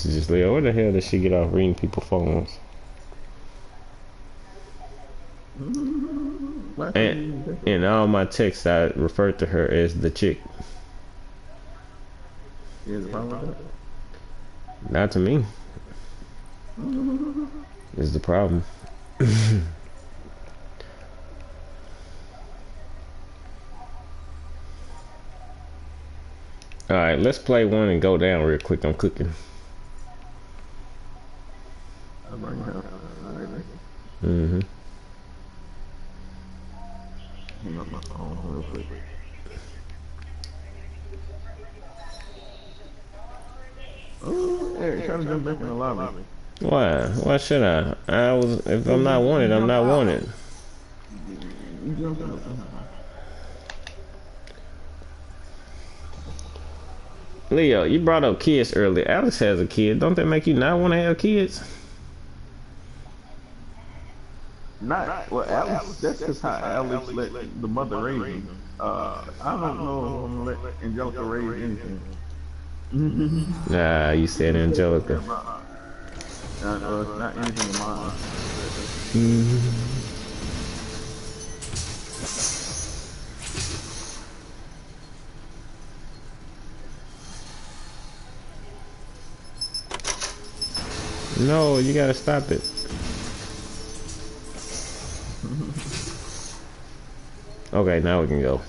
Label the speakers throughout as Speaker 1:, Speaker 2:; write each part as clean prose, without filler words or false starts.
Speaker 1: messages, Leo. Where the hell did she get off reading people's phones? And in all my texts, I referred to her as the chick.
Speaker 2: Is a problem with that?
Speaker 1: Not to me. Is the problem. Alright, let's play one and go down real quick. I'm cooking. Mm-hmm.
Speaker 2: Hang up my phone real quick. Oh, Eric, try to jump back in the lobby.
Speaker 1: Why? Why should I? If I'm not wanted, I'm not wanted.
Speaker 2: You jumped out.
Speaker 1: Leo, you brought up kids earlier. Alex has a kid. Don't that make you not want to have kids?
Speaker 2: Not well, Alex. That's just how Alex let the mother raise him. I don't know if I'm gonna let Angelica raise anything.
Speaker 1: Nah, you said Angelica.
Speaker 2: Not anything in mine.
Speaker 1: No, you gotta stop it. Okay, now we can go.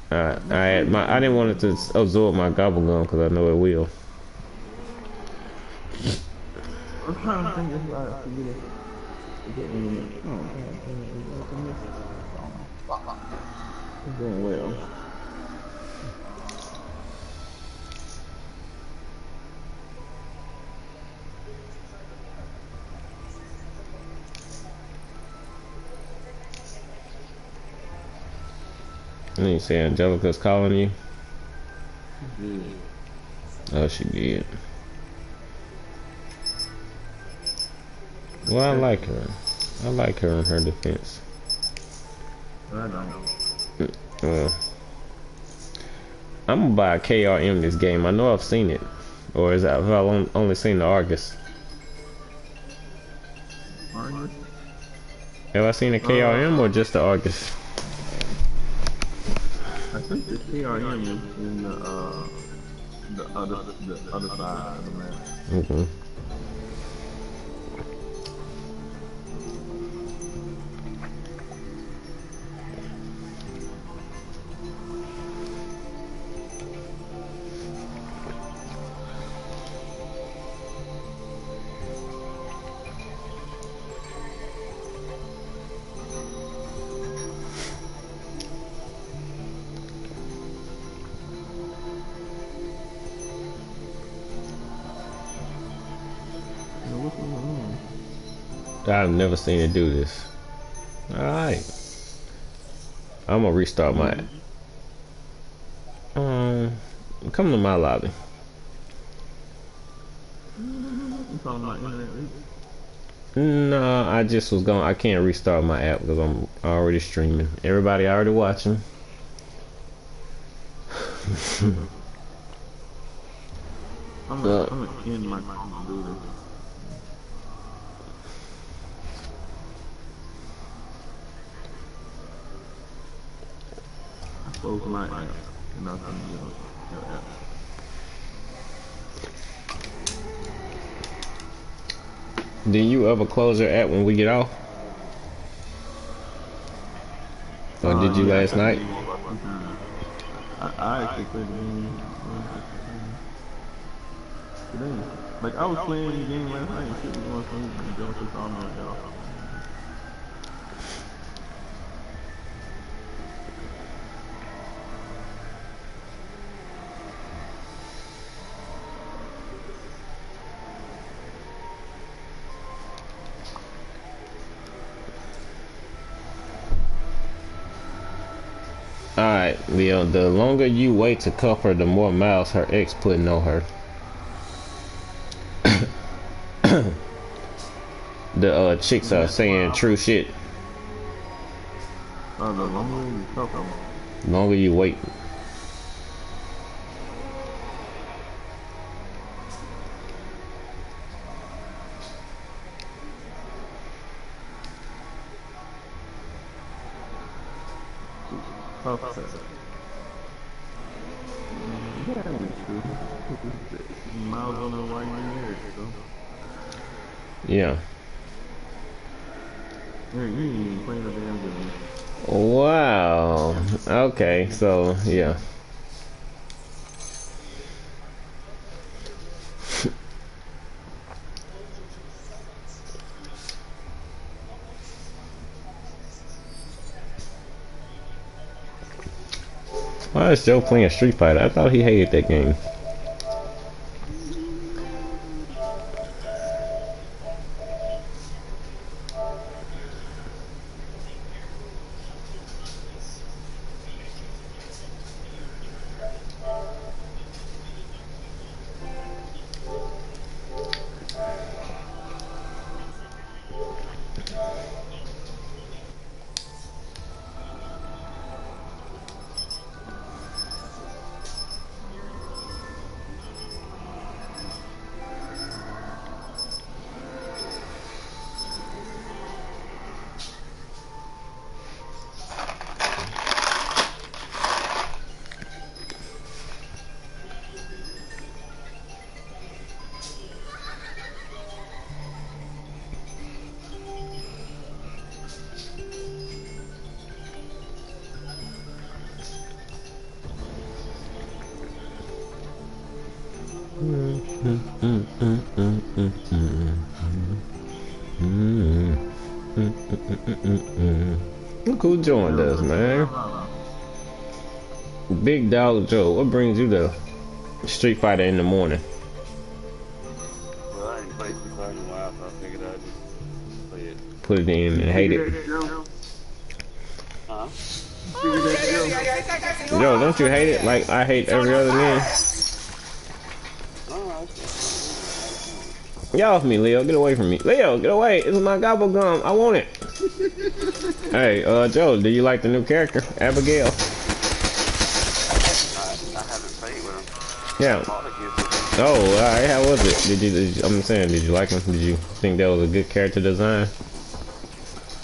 Speaker 1: I didn't want it to absorb my gobble gum because I know it will.
Speaker 2: I'm trying to think if I forget it. It's doing well.
Speaker 1: And you say Angelica's calling you?
Speaker 2: Yeah.
Speaker 1: Oh, she did. Well, I like her. I like her in her defense.
Speaker 2: I don't.
Speaker 1: Well, I'm gonna buy a KRM this game. I know I've seen it. Or have I only seen the Argus?
Speaker 2: Argus?
Speaker 1: Have I seen the KRM or just the Argus?
Speaker 2: I think the KRM is in the other side of the map.
Speaker 1: Mm-hmm. I've never seen it do this. Alright. I'm gonna restart my come to my lobby.
Speaker 2: You talking about internet?
Speaker 1: No, I just was going. I can't restart my app because I'm already streaming. Everybody already watching.
Speaker 2: I'm gonna end my phone to do this. I close my app and I'll come to your app.
Speaker 1: Did you ever close your app when we get off? Or did you last night?
Speaker 2: I actually played the game today. Like, I was playing the game last night and shit was going through and Joe just on me like,
Speaker 1: Alright, Leo, the longer you wait to cuff her, the more miles her ex putting on her. The chicks are saying true shit.
Speaker 2: the longer you talk about.
Speaker 1: The longer you wait.
Speaker 2: Okay. Yeah, we should. Miles on the right here, so.
Speaker 1: Yeah.
Speaker 2: Yeah, you ain't even playing the damn game.
Speaker 1: Wow. Okay, so yeah. Why is Joe playing Street Fighter? I thought he hated that game. Look who joined us, man. Big Dog Joe, what brings you to Street Fighter in the morning?
Speaker 3: Well, I ain't played Street Fighter in a while, so I figured I'd just play it.
Speaker 1: Put it in and hate it.
Speaker 3: Huh?
Speaker 1: Yo, don't you hate it like I hate every other game? Get off me, Leo. Get away from me. Leo, get away. It's my gobble gum. I want it. Hey, Joe, do you like the new character, Abigail?
Speaker 3: I haven't played with him.
Speaker 1: Yeah. Oh, alright. How was it? Did you? I'm saying, did you like him? Did you think that was a good character design?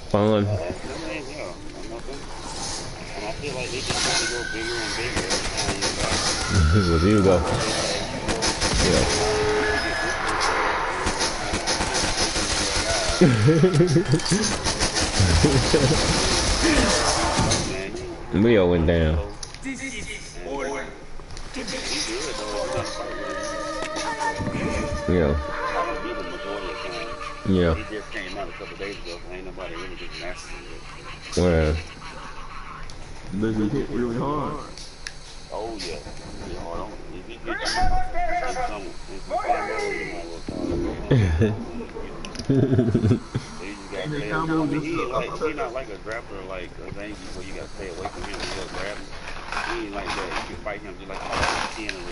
Speaker 1: Fun.
Speaker 3: I mean, yeah, and I feel like they just want to go bigger and bigger every time you go.
Speaker 1: Well, here you go. Yeah. Leo went down. Yeah. Yeah.
Speaker 3: He just came out a couple days ago, so ain't nobody really just mastering it.
Speaker 1: Well.
Speaker 2: Does he hit really hard?
Speaker 3: Oh yeah, really hard on. If he gets some he's not like a grappler like Zangy where you gotta stay away from him and he'll grab him. He ain't like that. You can fight him just like you can in the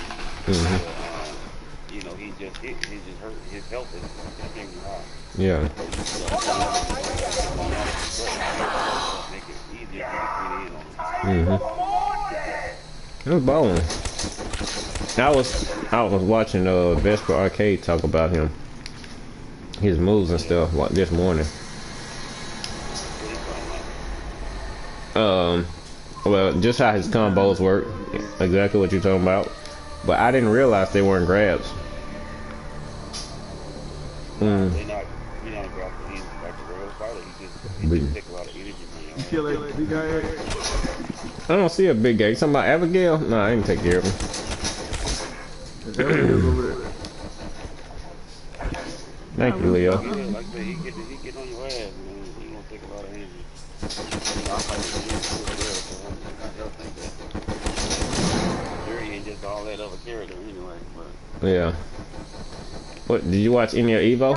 Speaker 3: you know, he just hurt his health is extremely high.
Speaker 1: Yeah.
Speaker 3: Make it easier for you to get in on him.
Speaker 1: It was balling. I was watching Vesper Arcade talk about him. His moves and stuff this morning. Well, just how his combos work, exactly what you're talking about. But I didn't realize they weren't grabs.
Speaker 3: They're not grabbing. He's like a real fighter. He just take a lot of energy from you.
Speaker 2: You kill that big guy?
Speaker 1: I don't see a big guy. You talking about Abigail? Nah, I didn't take care of him. Thank you, Leo.
Speaker 3: Like I said, he get on your ass, man. He gonna take a lot of energy. I fight with him as well, so I don't think that. Jerry ain't just all that other character anyway, but.
Speaker 1: Yeah. What, did you watch any of Evo?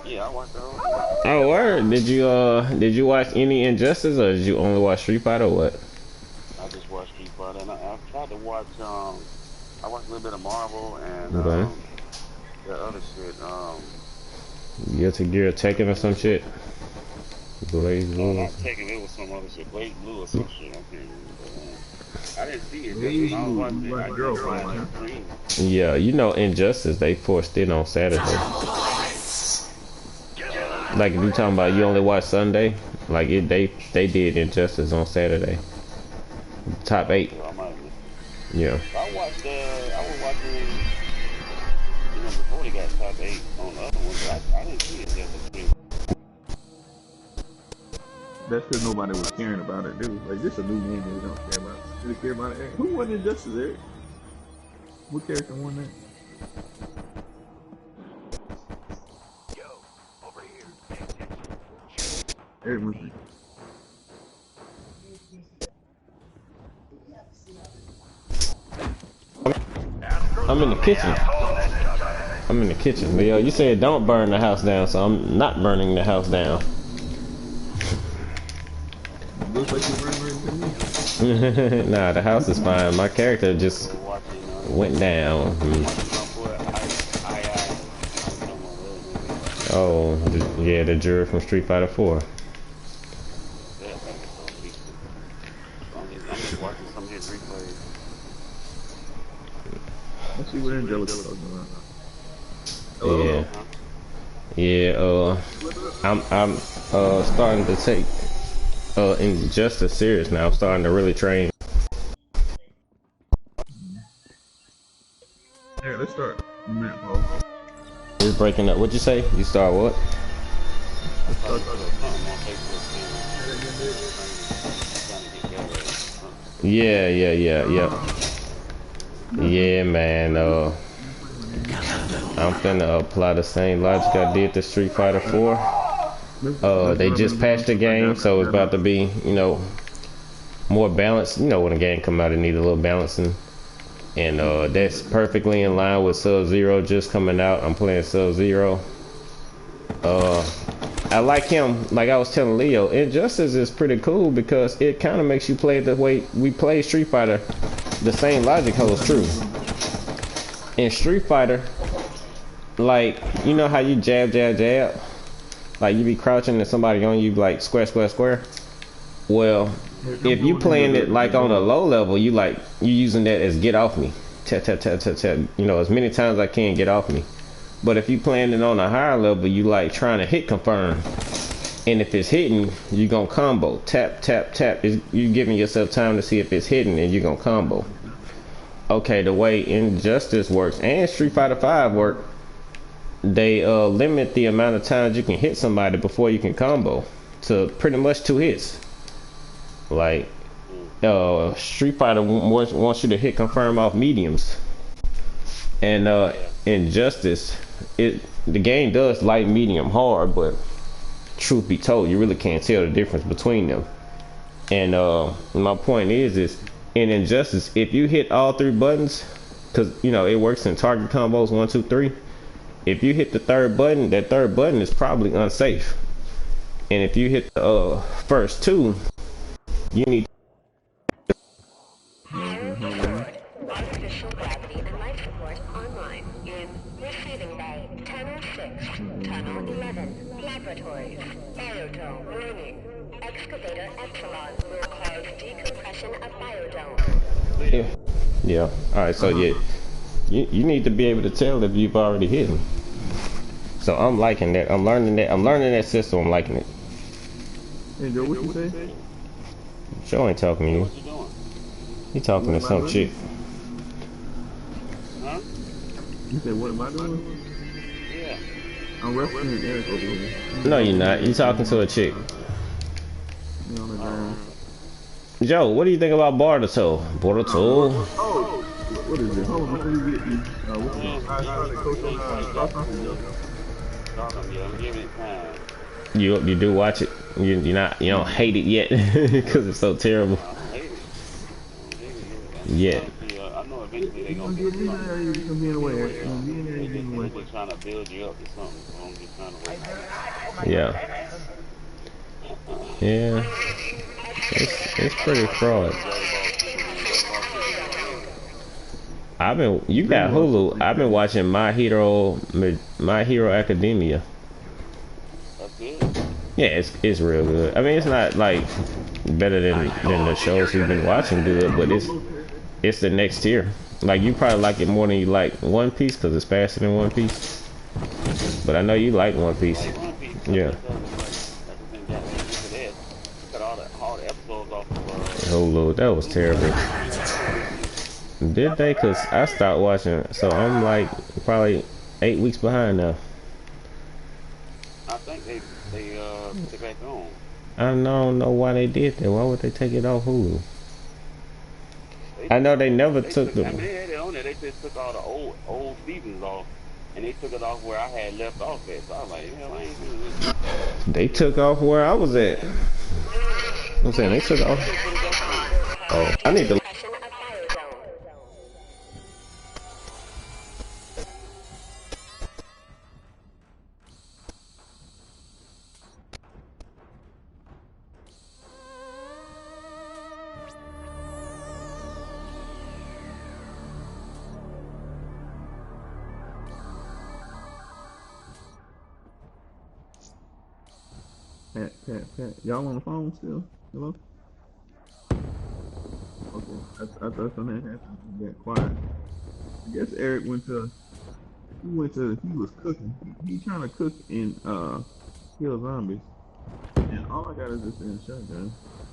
Speaker 3: Yeah, I watched the whole thing.
Speaker 1: Oh, word. Did you watch any Injustice, or did you only watch Street Fighter, or what?
Speaker 3: I just watched Street Fighter, and I tried to watch, I watched a little bit of Marvel, and, the other shit,
Speaker 1: Guilty Gear Tekken or some shit? Blaze Blue?
Speaker 3: not Tekken, it was some other shit, Blaze Blue or some shit, I can't remember. I didn't see it, just when I was watching it, I just watched the stream.
Speaker 1: Yeah, you know Injustice, they forced it on Saturday. Like if you talking about you only watch Sunday, like they did Injustice on Saturday. Top 8. Yeah.
Speaker 3: I was watching, before they got top 8 on the other ones. I didn't see Injustice.
Speaker 2: That's because nobody was caring about it. They was like, this is a new game that we don't care about. Did they care about it? Who won Injustice, Eric? What character won that? Eric Murphy.
Speaker 1: I'm in the kitchen. I'm in the kitchen. Leo, you said don't burn the house down, so I'm not burning the house down.
Speaker 2: Looks like you're burning to me.
Speaker 1: Nah, the house is fine. My character just went down. Oh, yeah, the juror from Street Fighter 4.
Speaker 2: Let's see what Angelica's talking about.
Speaker 1: I'm starting to take Injustice serious now. I'm starting to really train.
Speaker 2: Yeah, let's start.
Speaker 1: We're breaking up. What'd you say? You start what? Yeah. Yeah, man. I'm finna apply the same logic I did to Street Fighter 4. They just patched the game, so it's about to be, more balanced. When a game come out, it needs a little balancing. And that's perfectly in line with Sub-Zero just coming out. I'm playing Sub-Zero. I like him. Like I was telling Leo, Injustice is pretty cool because it kind of makes you play the way we play Street Fighter. The same logic holds true. In Street Fighter, like, you know how you jab, like you be crouching and somebody on you like square. Well, if you playing it like on a low level, you using that as get off me, tap, as many times as I can, get off me. But if you playing it on a higher level, you like trying to hit confirm, and if it's hitting, you gonna combo, tap. You giving yourself time to see if it's hitting, and you gonna combo. Okay, the way Injustice works and Street Fighter 5 work, they limit the amount of times you can hit somebody before you can combo to pretty much 2 hits. Like Street Fighter wants you to hit confirm off mediums, and Injustice, the game does light, medium, hard, but truth be told, you really can't tell the difference between them. And my point is in Injustice, if you hit all 3 buttons, because it works in target combos 1, 2, 3. If you hit the 3rd button, that 3rd button is probably unsafe. And if you hit the first 2, you need
Speaker 4: artificial gravity and life support online in receiving bay 1006, tunnel 11, laboratories, biodome warning, excavator epsilon will cause decompression of biodome.
Speaker 1: Yeah. All right. So yeah, you need to be able to tell if you've already hit him. So I'm liking that. I'm learning that system. I'm liking it.
Speaker 2: Hey Joe, what you say?
Speaker 1: Joe ain't talking to you.
Speaker 3: What you doing?
Speaker 1: He talking to some chick.
Speaker 3: Huh?
Speaker 2: You said, what am I doing?
Speaker 3: Yeah.
Speaker 2: I'm referencing Eric over here.
Speaker 1: No, you're not. You talking to a chick.
Speaker 2: You on the ground.
Speaker 1: Joe, what do you think about Boruto?
Speaker 2: Oh, what is it? Hold on, before you get me. What's it? I started coaching
Speaker 3: I'm giving it time.
Speaker 1: You do watch it. You don't hate it yet because it's so terrible.
Speaker 3: I hate it.
Speaker 1: Yeah.
Speaker 3: I know eventually they're gonna
Speaker 2: get in there, you can be in the way.
Speaker 3: They're just trying to build you up to something. So I'm just trying to wait.
Speaker 1: Yeah. Yeah. It's pretty fraud. You got Hulu. I've been watching My Hero Academia.
Speaker 3: That's good.
Speaker 1: Yeah, it's real good. I mean, it's not like better than the shows we've been watching good, but it's the next tier. Like, you probably like it more than you like One Piece because it's faster than One Piece. But I know you like One Piece. Yeah.
Speaker 3: Cut all the episodes off of,
Speaker 1: Oh Lord, that was terrible. Did they? Cause I stopped watching, so I'm like probably 8 weeks behind now.
Speaker 3: I think they put it back on.
Speaker 1: I don't know why they did that. Why would they take it off Hulu? I know they never took the.
Speaker 3: I mean, they had it on there. They just took all the old seasons off, and they took it off where I had left off at. So I was like, hell, I ain't doing this.
Speaker 1: They took off where I was at. I'm saying they took off. Oh, I need to.
Speaker 2: Pat. Y'all on the phone still? Hello? Okay. I thought something had happened. It got quiet. I guess Eric he was cooking. He trying to cook and kill zombies. And all I got is this in shotgun.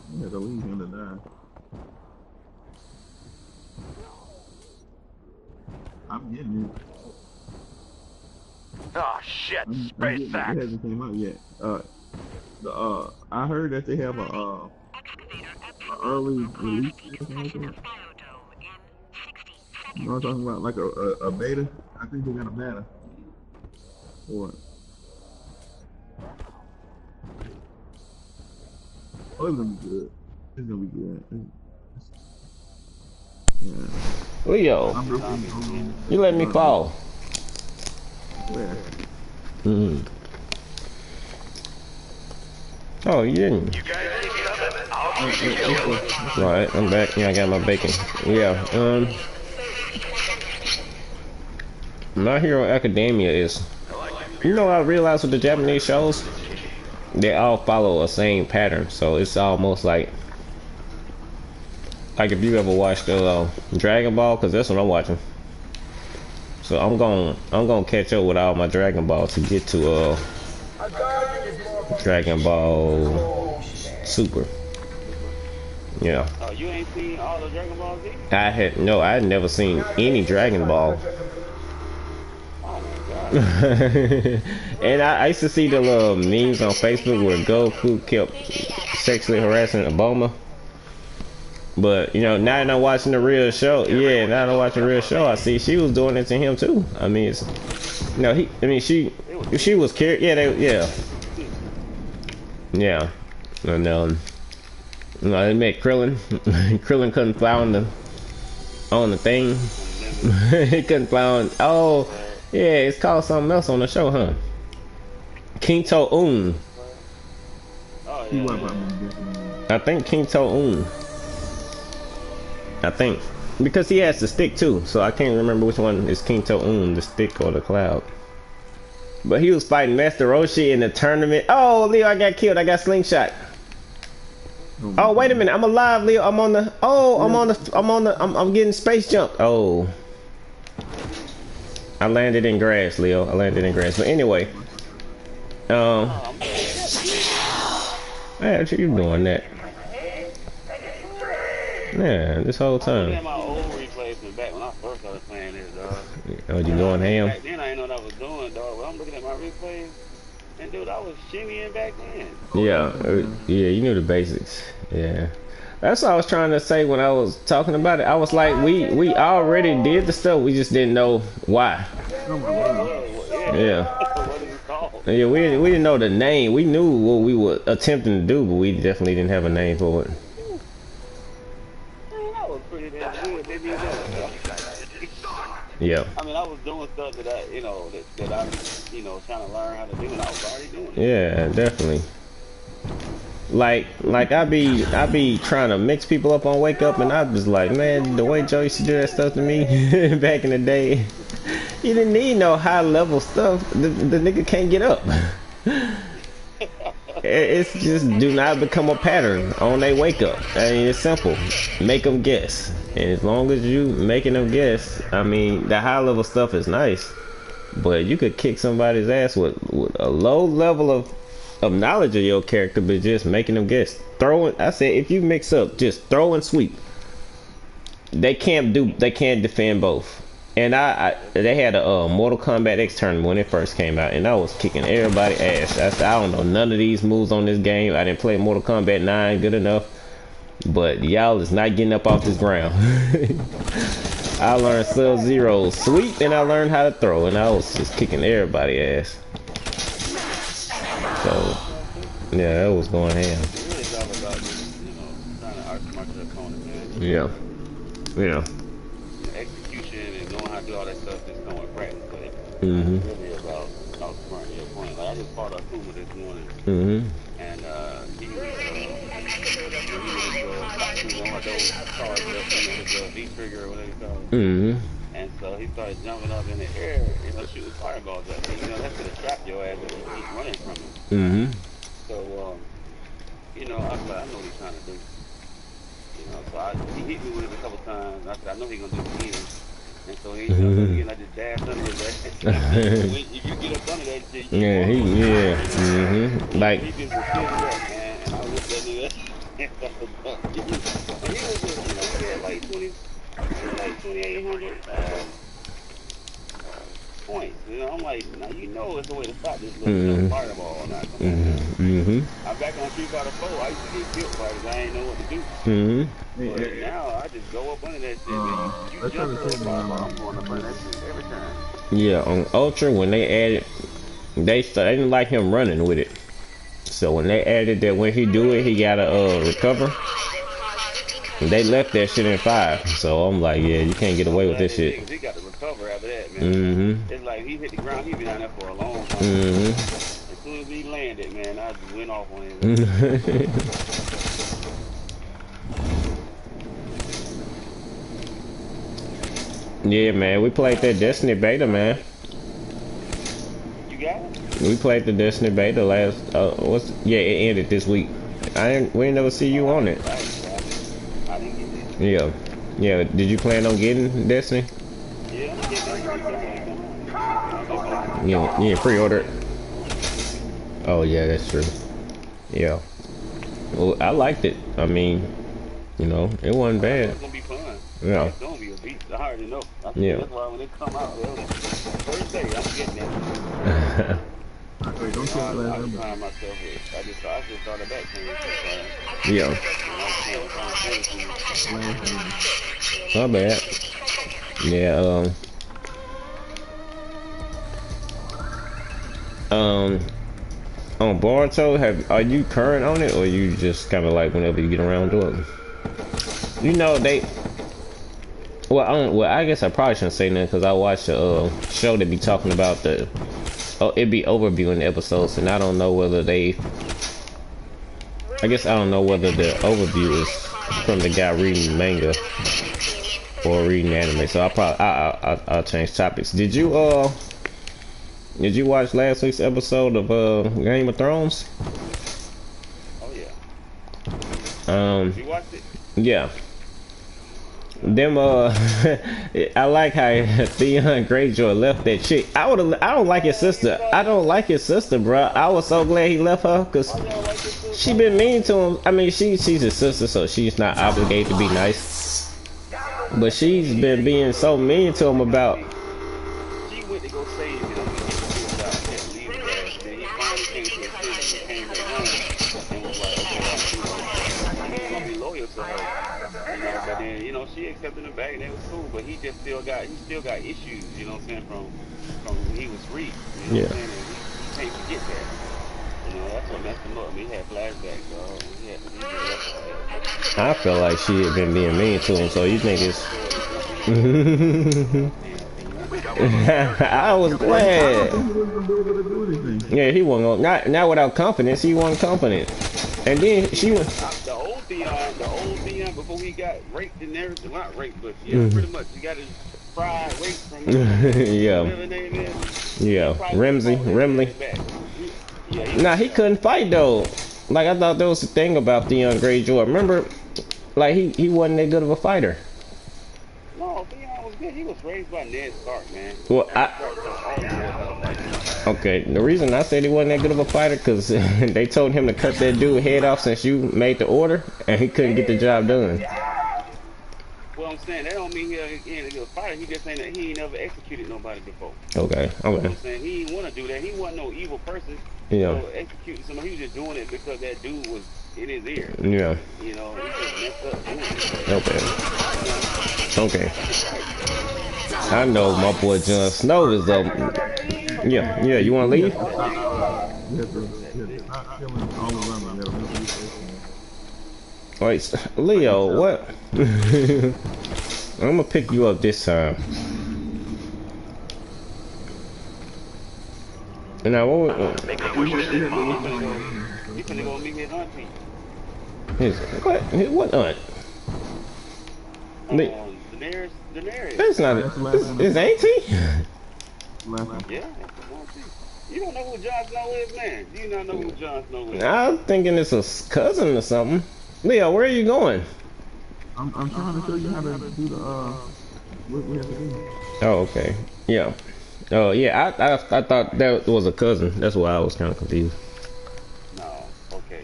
Speaker 2: I had to leave him to die. I'm getting it.
Speaker 5: Oh shit! Space
Speaker 2: it hasn't came out yet. I heard that they have a early release or something like that. You know what I'm talking about? Like a beta? I think they got a beta for it. Oh, it's gonna be good. It's gonna be good. Yeah.
Speaker 1: Leo, you let me fall.
Speaker 2: Where?
Speaker 1: Oh, you didn't.
Speaker 5: You guys keep coming. I'll keep you.
Speaker 1: Alright, I'm back. Yeah, I got my bacon. Yeah, My Hero Academia is, you know, I realized with the Japanese shows, they all follow a same pattern. So it's almost like if you ever watched Dragon Ball, cause that's what I'm watching. So I'm gonna catch up with all my Dragon Ball to get to Dragon Ball Super. Yeah.
Speaker 3: Oh, you ain't seen all the Dragon Ball Z?
Speaker 1: I had never seen any Dragon Ball.
Speaker 3: Oh my god.
Speaker 1: And I used to see the little memes on Facebook where Goku kept sexually harassing Obama. But you know, now that I'm watching the real show, now that I'm watching the real show, I see she was doing it to him too. I mean, it's, you know, she was carried. Yeah, and you know, they met Krillin. Krillin couldn't fly on the thing. He couldn't fly on. Oh, yeah, it's called something else on the show, huh? Kinto Un.
Speaker 3: Oh, yeah.
Speaker 1: I think Kinto Un. I think because he has the stick too, so I can't remember which one is Kinto Un, the stick or the cloud. But he was fighting Master Roshi in the tournament. Oh, Leo, I got killed. I got slingshot. Oh, wait a minute. I'm alive, Leo. I'm getting space jumped. Oh. I landed in grass, Leo. I landed in grass. But anyway. Man, what you doing that? Yeah, this whole time.
Speaker 3: I'm my old replays from back when I first started playing this, dog.
Speaker 1: Oh, you going ham?
Speaker 3: Back then I didn't know what I was doing, dog. When I'm looking at my replays, and dude, I was shimmying back then.
Speaker 1: Yeah, you knew the basics. Yeah, that's what I was trying to say when I was talking about it. I was like, we already did the stuff, we just didn't know why. Yeah. Yeah, we didn't know the name. We knew what we were attempting to do, but we definitely didn't have a name for it. Yeah.
Speaker 3: I mean, I was doing stuff that I, you know, that I, you know, trying to learn how to do, and I was already doing it.
Speaker 1: Yeah, definitely. Like I be trying to mix people up on Wake Up, and I was like, man, the way Joe used to do that stuff to me back in the day, you didn't need no high level stuff. The nigga can't get up. It's just do not become a pattern on they Wake Up. I mean, it's simple. Make them guess. And as long as you making them guess, I mean, the high level stuff is nice, but you could kick somebody's ass with a low level of of knowledge of your character, but just making them guess. Throwing, I said, if you mix up just throw and sweep, they can't defend both. And they had a Mortal Kombat X tournament when it first came out, and I was kicking everybody's ass. I said, I don't know none of these moves on this game. I didn't play Mortal Kombat 9 good enough, but y'all is not getting up off this ground. I learned Sub-Zero sweep, and I learned how to throw, and I was just kicking everybody's ass. So, yeah, that was going ham. Yeah. Yeah.
Speaker 3: Execution and knowing how to do all that stuff just come with practice. But it's
Speaker 1: Mm-hmm.
Speaker 3: really about outsmarting your opponent. Like I just fought Akuma this morning,
Speaker 1: Mm-hmm.
Speaker 3: and he was doing one of those charge ups, the V trigger or whatever you call it.
Speaker 1: Mm-hmm.
Speaker 3: And so he started jumping up in the air, shooting fireballs at me. That's gonna trap your ass if you keep running from him.
Speaker 1: Mm-hmm.
Speaker 3: So, I was like, I know what he's trying to do. So he hit me with it a couple times. I said, I know he's gonna do it again. And so he again, I just dashed under his ass. If you get up under that shit,
Speaker 1: like
Speaker 3: he just was sitting there, man. And I looked at him, and he was just, he had like 2,800 points. I'm like, now it's a way to stop this little fireball or not. I'm back on Street Fighter 4. I used to get killed fighters. I ain't know what to do. But now I just go up under that shit. You jump for a fireball, I'm going up under that shit every time.
Speaker 1: Yeah, on Ultra when they added, they didn't like him running with it. So when they added that when he do it, he gotta recover. They left that shit in 5. So I'm like, yeah, you can't get away with this shit.
Speaker 3: He got to recover after that, man. It's like he hit the ground. He been down there for a long time. As soon as he landed, man, I just went off on him.
Speaker 1: Yeah, man, we played that Destiny beta, man.
Speaker 3: You got it?
Speaker 1: We played the Destiny beta last. It ended this week. We didn't never see you on it.
Speaker 3: I didn't get it.
Speaker 1: Yeah. Did you plan on getting Destiny?
Speaker 3: Yeah, I'm getting it.
Speaker 1: You didn't pre-order it? Oh yeah, that's true. Yeah. Well, I liked it. I mean, it wasn't bad.
Speaker 3: It's gonna be fun.
Speaker 1: Yeah.
Speaker 3: It's gonna be a beast. I already know.
Speaker 1: Yeah.
Speaker 3: That's why when it come out, Thursday, I'm getting it.
Speaker 2: Wait, don't kill
Speaker 3: I
Speaker 2: that.
Speaker 3: was trying myself with. I just started back to
Speaker 1: Yeah. Not bad. Yeah. On Boruto, are you current on it, or you just kind of like whenever you get around to it? Well, I guess I probably shouldn't say nothing because I watched a show that be talking about it'd be overviewing the episodes, and I don't know whether I don't know whether the overview is from the guy reading manga or reading anime. So I'll change topics. Did you watch last week's episode of Game of Thrones?
Speaker 3: Oh yeah. You watched it?
Speaker 1: Yeah. Them I like how Theon Greyjoy left that chick. I don't like his sister. I don't like his sister, bro. I was so glad he left her because she been mean to him. I mean, she's his sister, so she's not obligated to be nice. But she's been being so mean to him about.
Speaker 3: She went to go save him and leave the ass. And then he finally came to his sister and came back home and was like, okay, he's gonna be loyal to her. But then, she accepted him back and it was cool, but he still got issues, from when he was free. You know what I'm saying? And he can't forget that. That's what messed him up. He had flashbacks, so
Speaker 1: I feel like she had been being mean to him, so you think it's I was glad. Yeah, he wasn't gonna, not without confidence, he wasn't confident. And then she was
Speaker 3: the old Theon before he got raped and everything. Well, not raped, but pretty much he got his fried rape from whatever name is.
Speaker 1: Yeah, Remley. Nah, he couldn't fight though. Like I thought there was a thing about Theon Greyjoy. Remember, like he wasn't that good of a fighter.
Speaker 3: No, Theon was good. He was raised by Ned Stark, man.
Speaker 1: Well, Okay, the reason I said he wasn't that good of a fighter because they told him to cut that dude head off since you made the order, and he couldn't get the job done.
Speaker 3: Well, I'm saying that don't mean he ain't a good fighter. He just saying that he ain't never executed nobody before.
Speaker 1: Okay,
Speaker 3: You know what
Speaker 1: okay.
Speaker 3: I'm saying? He didn't want to do that. He wasn't no evil person.
Speaker 1: Yeah.
Speaker 3: So executing somebody, he was just doing it because that dude was in his ear.
Speaker 1: Yeah.
Speaker 3: You know, he just messed up doing it.
Speaker 1: Okay. Okay. I know my boy Jon Snow is up. Yeah, yeah. You want to leave? Wait, Leo, what? I'm gonna pick you up this time. Now, what?
Speaker 3: You finna go meet his auntie.
Speaker 1: What aunt?
Speaker 3: Daenerys.
Speaker 1: That's not it. It's auntie?
Speaker 3: Yeah, that's his auntie. You don't know who Jon Snow is, man. Do you not know who Jon Snow is?
Speaker 1: I'm thinking it's a cousin or something. Leo, where are you going?
Speaker 2: I'm trying to show you how to do the what we have to do.
Speaker 1: Oh, okay. Yeah. Oh, yeah. I thought that was a cousin. That's why I was kind of confused.
Speaker 3: No. Okay.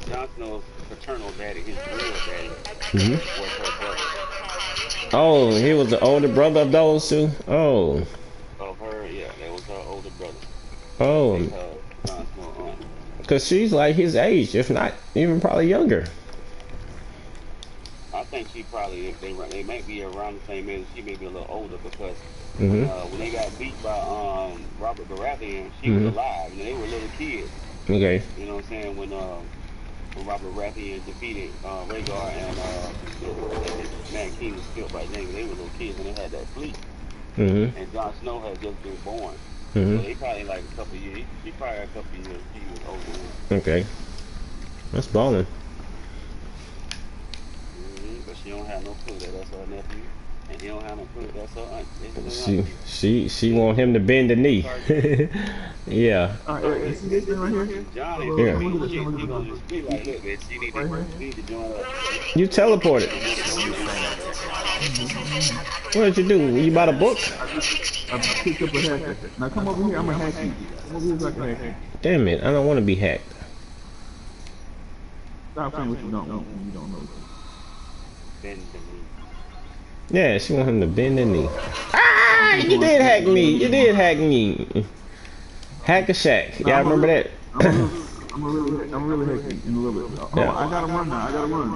Speaker 3: Jon Snow's paternal daddy, his real daddy,
Speaker 1: Mm-hmm.
Speaker 3: was her brother.
Speaker 1: Oh, he was the older brother of those two? Oh.
Speaker 3: Of her, yeah, that was her older brother.
Speaker 1: Oh.
Speaker 3: Jon Snow aunt.
Speaker 1: Because she's like his age, if not even probably younger.
Speaker 3: I think she probably, if they might be around the same age, she may be a little older because
Speaker 1: Mm-hmm.
Speaker 3: when they got beat by Robert Baratheon, she was alive. You know, they were little kids.
Speaker 1: Okay.
Speaker 3: You know what I'm saying? When Robert Baratheon defeated Rhaegar and Mad King was killed by Jaime, they were little kids when they had that fleet.
Speaker 1: Mm-hmm.
Speaker 3: And Jon Snow had just been born.
Speaker 1: Mm-hmm.
Speaker 3: So they probably like a couple of years. She probably a couple of years. She was older.
Speaker 1: Okay. That's balling.
Speaker 3: But she don't have no clue that that's her nephew. And he don't have no clue that's her aunt.
Speaker 1: She want him to bend the knee. Yeah.
Speaker 2: Alright, you see this thing right here?
Speaker 3: John is
Speaker 1: Yeah.
Speaker 3: he gonna just be like, look, bitch, you need to join up.
Speaker 1: You teleported. What did you do? You bought a book?
Speaker 2: I picked up a hacker. Now come over here, I'm gonna hack you. Come over here so I can hack you.
Speaker 1: Damn it, I don't want to be hacked.
Speaker 2: Stop saying what you don't want when you don't know.
Speaker 3: Bend the knee.
Speaker 1: Yeah, she want him to bend the knee. Ah, you did hack me. You did hack me. Hack a shack. Y'all remember that?
Speaker 2: I'm really hack you in a little bit. Oh,
Speaker 1: Yeah.
Speaker 2: I gotta run now. I gotta run.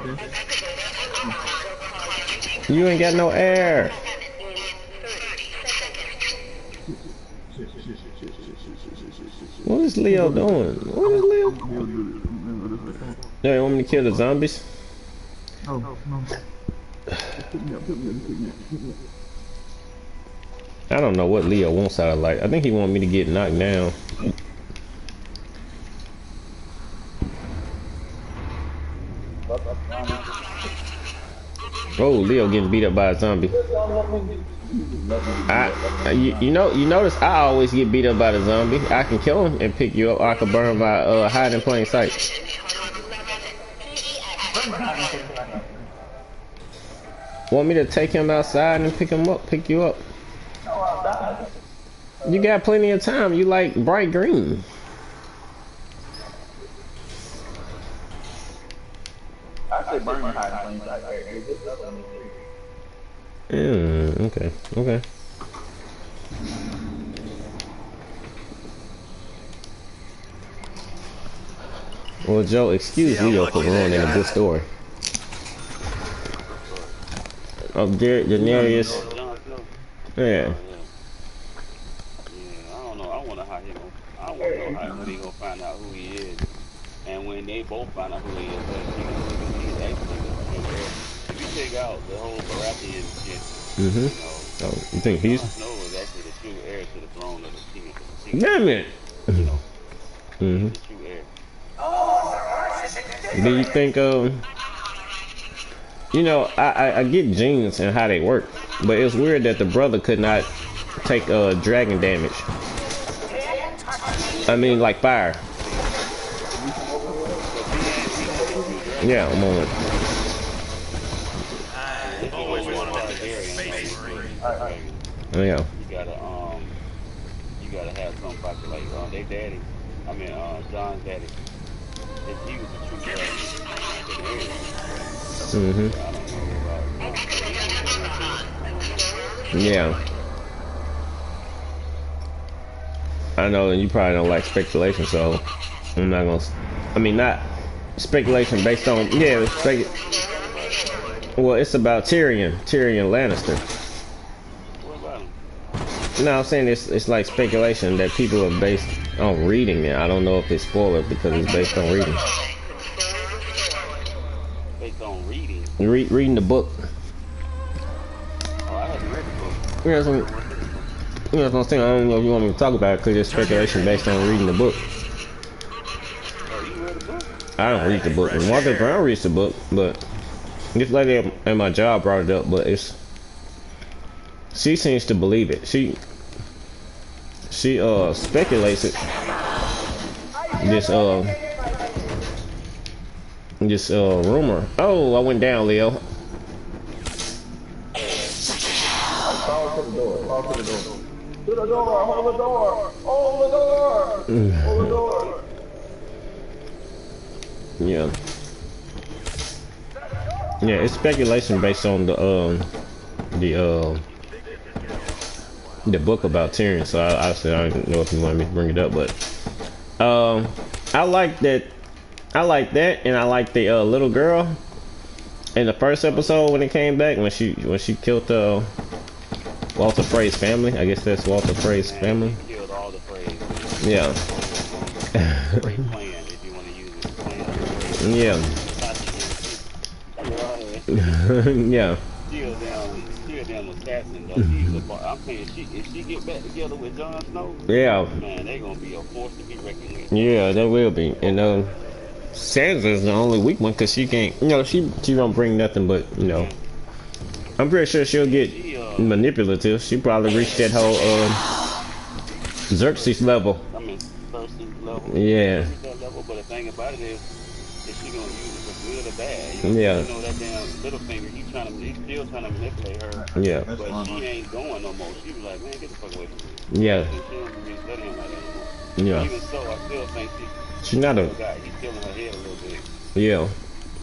Speaker 2: Okay?
Speaker 1: You ain't got no air. What is Leo doing? What is Leo? Yeah, you want me to kill the zombies?
Speaker 2: No. Pick me up.
Speaker 1: I don't know what Leo wants out of life. I think he wants me to get knocked down. Oh, Leo getting beat up by a zombie. You notice I always get beat up by the zombie. I can kill him and pick you up, or I can burn him by hide in plain sight. Want me to take him outside and pick you up? You got plenty of time. You like bright green. Okay. Well, Joe, excuse Leo for ruining a good story. Of Daenerys. Yeah.
Speaker 3: Yeah, I don't know. I wonder how he gonna. I want to know how when he gonna find out who he is, and when they both find out who he is, he's actually the true heir. If you take out the whole Baratheon shit, you know,
Speaker 1: Oh, you think he's?
Speaker 3: Jon Snow is actually the true heir to the throne of the king.
Speaker 1: Damn it.
Speaker 3: You know, he's the true heir.
Speaker 1: Do you think you know, I get genes and how they work, but it's weird that the brother could not take dragon damage. I mean, like fire. Yeah, I'm on it.
Speaker 5: Always wanted to be space free.
Speaker 1: Oh, yeah.
Speaker 3: You you gotta have something about you. Like their daddy, I mean John's daddy, he was a true
Speaker 1: Mhm. Yeah. I know, and you probably don't like speculation, so I'm not gonna. I mean, not speculation based on well, it's about Tyrion Lannister.
Speaker 3: What about him?
Speaker 1: No, I'm saying it's like speculation that people are based on reading it. I don't know if it's spoiler because it's based on reading.
Speaker 3: Based on reading?
Speaker 1: Reading the book.
Speaker 3: Oh, I haven't read the book.
Speaker 1: Yeah, so, that's what I'm saying. I don't know if you want me to talk about it because it's speculation based on reading the book.
Speaker 3: Oh, you read the book?
Speaker 1: I don't read the book. And Marcus Brown reads the book, but this lady at my job brought it up, but she seems to believe it. She speculates it. This rumor. Oh, I went down, Leo.
Speaker 2: Fall to the door. Fall to the door. To the door. Hold the door. Hold the door. Hold the door.
Speaker 1: Yeah. Yeah, it's speculation based on the book about Tyrion. So I said I don't know if you want me to bring it up, but I like that. I like that, and I like the little girl in the first episode when it came back when she killed Walter Frey's family. I guess that's Walter Frey's family.
Speaker 3: He killed all the Freys.
Speaker 1: Yeah.
Speaker 3: Frey plan, if you want to use it. Plan.
Speaker 1: Yeah. Yeah.
Speaker 3: Still down assassin though. I'm saying if she get back together with Jon Snow,
Speaker 1: Yeah.
Speaker 3: man, they gonna be a force to be reckoned with.
Speaker 1: Yeah, they will be. And Sansa's the only weak one because she can't. She don't bring nothing but I'm pretty sure she'll get manipulative. She probably reached that whole Xerxes level.
Speaker 3: I mean, Cersei level.
Speaker 1: Yeah.
Speaker 3: That level, but the thing about it is she gonna use it for good or bad.
Speaker 1: Yeah.
Speaker 3: That damn Littlefinger, he's still trying to manipulate her.
Speaker 1: Yeah.
Speaker 3: But she ain't going no more. She was like, man, get the fuck away from me.
Speaker 1: Yeah.
Speaker 3: She don't be letting him like that anymore.
Speaker 1: Yeah.
Speaker 3: Even so, I still think
Speaker 1: she's not a.
Speaker 3: he's still in her head a little bit.
Speaker 1: Yeah.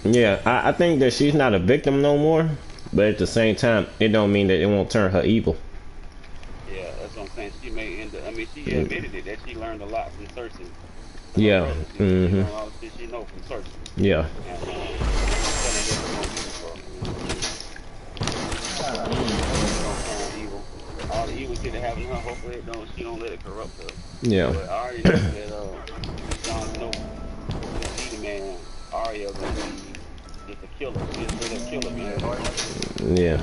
Speaker 1: Yeah. I think that she's not a victim no more, but at the same time, it don't mean that it won't turn her evil.
Speaker 3: Yeah, that's what I'm saying. She may end up. I mean, she admitted it that she learned a lot from Cersei.
Speaker 1: Yeah.
Speaker 3: She learned all the shit she know from Cersei.
Speaker 1: Yeah.
Speaker 3: All the evil shit that happened to her, hopefully she don't let it corrupt her.
Speaker 1: Yeah.
Speaker 3: But I already know that Jon Snow, he the man, Arya gonna be just a killer. She's a killer, man.
Speaker 1: Yeah.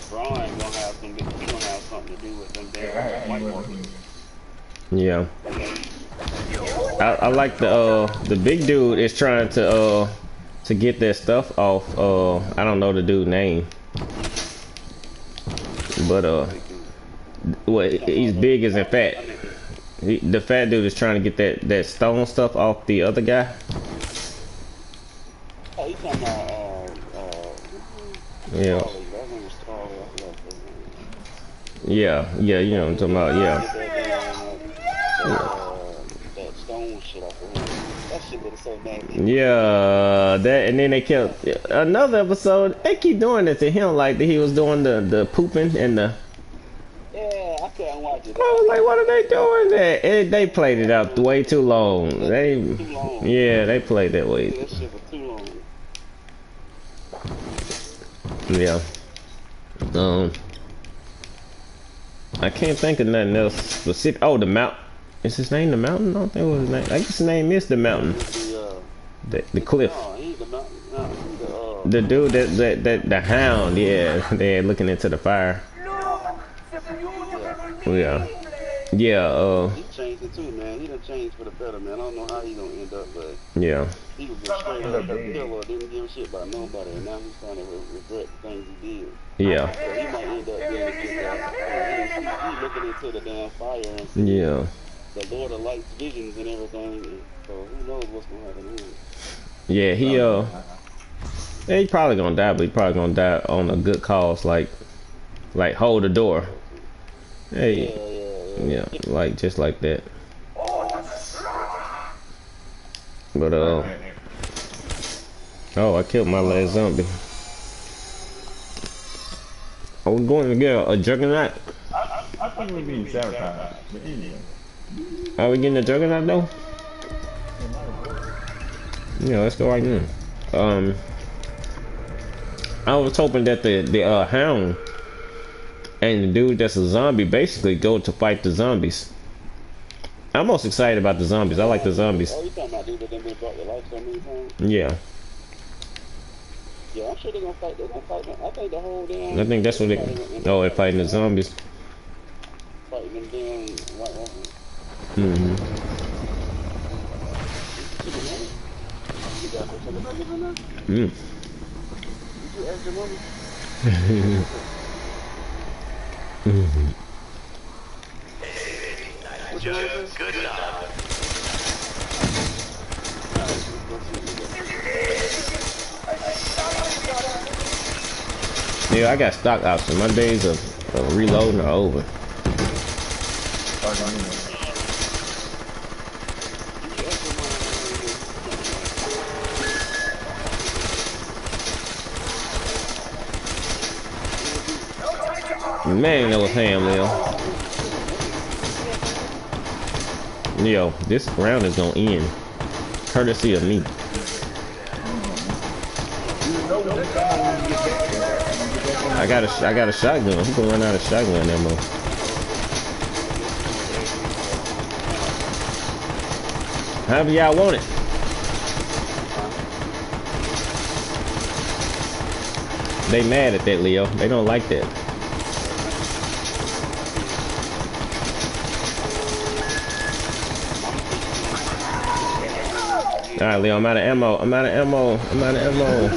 Speaker 3: Bronn gonna have something to do with them damn White Walkers.
Speaker 1: Yeah. I like the big dude is trying to get that stuff off. I don't know the dude's name, but he's big as in fat. The fat dude is trying to get that stone stuff off the other guy.
Speaker 3: Oh, you talking about
Speaker 1: Yeah. Yeah, you know what I'm talking about. Yeah.
Speaker 3: That stone shit off of him. That shit was so nasty.
Speaker 1: Yeah, that, and then they kept another episode. They keep doing it to him, like he was doing the pooping and the.
Speaker 3: Yeah, I couldn't watch it.
Speaker 1: I was like, what are they doing there? They played it out way too long. Yeah, they played that way.
Speaker 3: That shit was too long.
Speaker 1: Yeah. I can't think of nothing else specific. Oh, the Mountain. Is his name the Mountain? I don't think it was his name. I guess his name is the Mountain. The cliff.
Speaker 3: No, he's the Mountain. No,
Speaker 1: the dude that the Hound. Yeah, they're looking into the fire. Yeah. Yeah.
Speaker 3: He changed it too, man. He done changed for the better, man. I don't know how he gonna end up, but
Speaker 1: yeah.
Speaker 3: he was just straight up a killer, didn't give a shit about nobody, and now he's starting to regret the things he did.
Speaker 1: Yeah.
Speaker 3: So he might end up being a good guy. He's looking into the damn fire and
Speaker 1: yeah.
Speaker 3: The Lord of Light's visions and everything. And so who knows what's gonna happen to him?
Speaker 1: Yeah, he probably gonna die, but he probably gonna die on a good cause, like hold the door. Hey.
Speaker 3: Yeah.
Speaker 1: Yeah, like just like that. But oh, I killed my last zombie. I was going to get a juggernaut.
Speaker 2: I think we're being sabotaged. But anyway.
Speaker 1: Are we getting a juggernaut though? Yeah, let's go right now. I was hoping that the hound and the dude that's a zombie basically go to fight the zombies. I'm most excited about the zombies. I like the zombies.
Speaker 3: Oh, you talking about dude that done been brought to life so many times?
Speaker 1: Yeah.
Speaker 3: Yeah, I'm sure they're gonna fight. They're gonna fight them. I think the whole damn.
Speaker 1: I think that's what they. Oh, they're fighting the zombies.
Speaker 3: Fighting them damn white woman.
Speaker 1: Mm-hmm. Mm.
Speaker 3: Did you ask your mommy?
Speaker 1: Mm-hmm.
Speaker 5: Good enough.
Speaker 1: Yeah, I got stock options. My days of reloading are over. Man, that was ham, Leo, this round is gonna end. Courtesy of me. I got a shotgun. Who's gonna run out of shotgun ammo? However y'all want it. They mad at that, Leo. They don't like that. Alright, Leo, I'm out of ammo. I'm out of ammo. I'm out of ammo.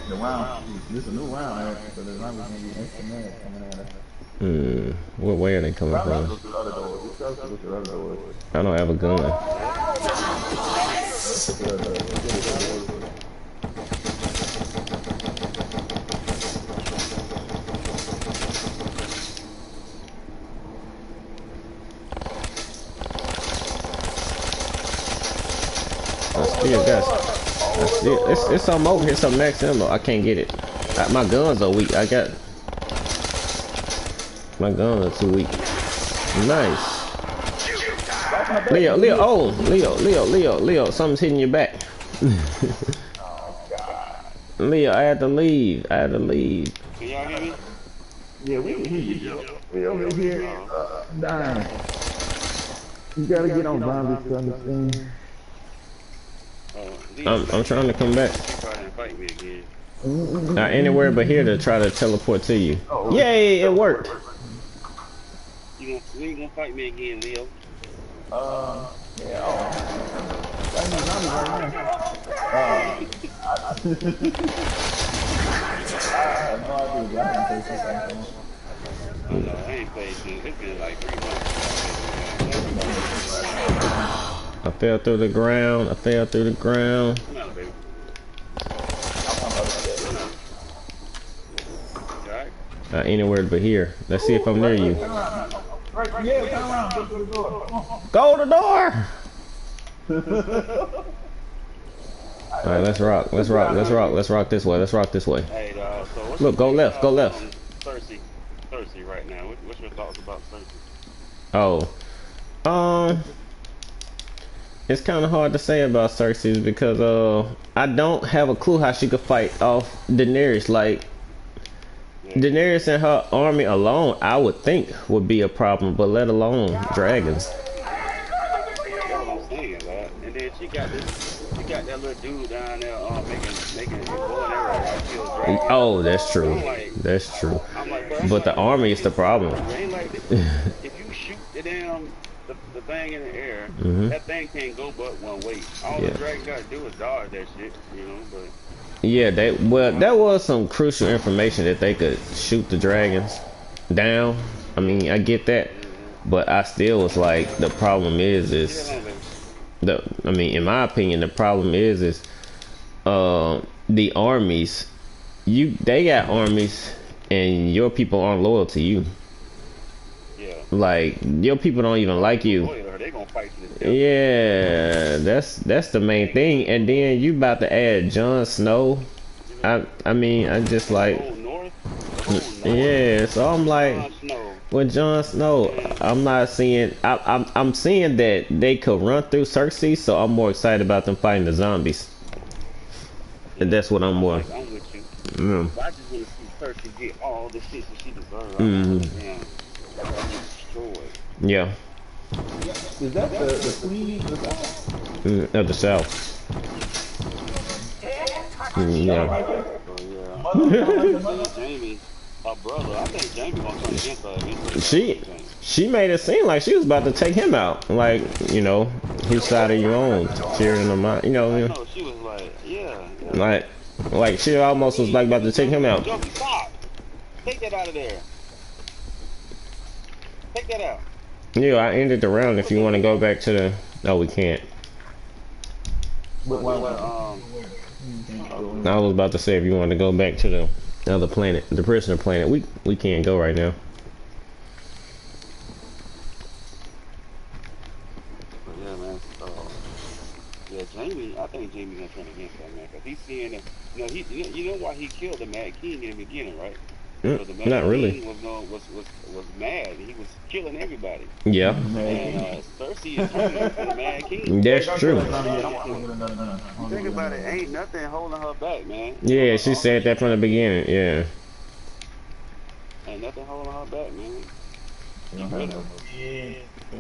Speaker 2: The round, this is a new round, so there's not going to be extra minutes coming at us.
Speaker 1: What way are they coming from? I don't have a gun. It's some over here, some max ammo. I can't get it. My guns are weak. My guns are too weak. Nice. Leo, something's hitting your back. Leo, I had to leave.
Speaker 3: Can y'all hear me?
Speaker 2: Yeah, we can hear you, Joe. We over here, dying. You gotta get on zombies to understand.
Speaker 1: I'm trying to come back. Anywhere but here to try to teleport to you. Oh, yay, it worked.
Speaker 3: You ain't gonna fight me again, Leo.
Speaker 2: Yeah.
Speaker 3: I ain't played since. It's been like 3 months.
Speaker 1: I fell through the ground. Anywhere but here. Let's see if I'm near you. Go to the door. All right, let's rock this way.
Speaker 3: Hey, so
Speaker 1: Look, go left.
Speaker 3: Cersei right now. What's your thoughts about Cersei?
Speaker 1: Oh, it's kind of hard to say about Cersei because I don't have a clue how she could fight off Daenerys. Like Daenerys and her army alone, I would think would be a problem, but let alone dragons.
Speaker 3: That's what I'm saying, right? And then she got that little dude down there making bow and arrow kill dragons.
Speaker 1: Oh, that's true. That's true. But the army is the problem.
Speaker 3: If you shoot the thing in the air, that thing can't go but one way. All the dragon gotta do is dodge that shit, you know. But
Speaker 1: yeah, that was some crucial information that they could shoot the dragons down I mean, I get that, but I still was like, the problem is I mean, in my opinion, the problem is the armies. They got armies, and your people aren't loyal to you.
Speaker 3: Yeah.
Speaker 1: Like, your people don't even like you.
Speaker 3: They gonna fight to the death.
Speaker 1: Yeah, that's the main thing. And then you about to add Jon Snow. I mean, I just like, yeah. So I'm like, with Jon Snow, I'm not seeing. I'm seeing that they could run through Cersei, so I'm more excited about them fighting the zombies. And that's what I'm more.
Speaker 3: I'm with you. I just want to see Cersei get all the shit that she deserves. Destroyed.
Speaker 1: Yeah.
Speaker 2: Is that the queen of the South?
Speaker 1: Of the South. Yeah.
Speaker 3: Jamie, her brother, I think Jamie gonna turn against her.
Speaker 1: She made it seem like she was about to take him out. Like, you know, his side of your own, cheering him out. You know,
Speaker 3: No, she was like, yeah.
Speaker 1: Like she almost was like about to take him out.
Speaker 3: Junkie, stop! Take that out of there. Take that out.
Speaker 1: Yeah, I ended the round. If you want to go back to the, no, we can't. I was about to say if you want to go back to the other planet, the prisoner planet, we can't go right now.
Speaker 3: But yeah, man. Yeah, Jamie. I think Jamie gonna turn against that man because he's seeing that. You know why he killed the Mad King in the beginning, right? The Mad
Speaker 1: Not really.
Speaker 3: King was mad. He was killing everybody.
Speaker 1: Yeah.
Speaker 3: And Cersei is turning from the Mad King.
Speaker 1: That's true.
Speaker 3: Think about it. Ain't nothing holding her back, man.
Speaker 1: Yeah, she said that from the beginning. Yeah.
Speaker 3: Ain't nothing holding her back, man.
Speaker 2: Don't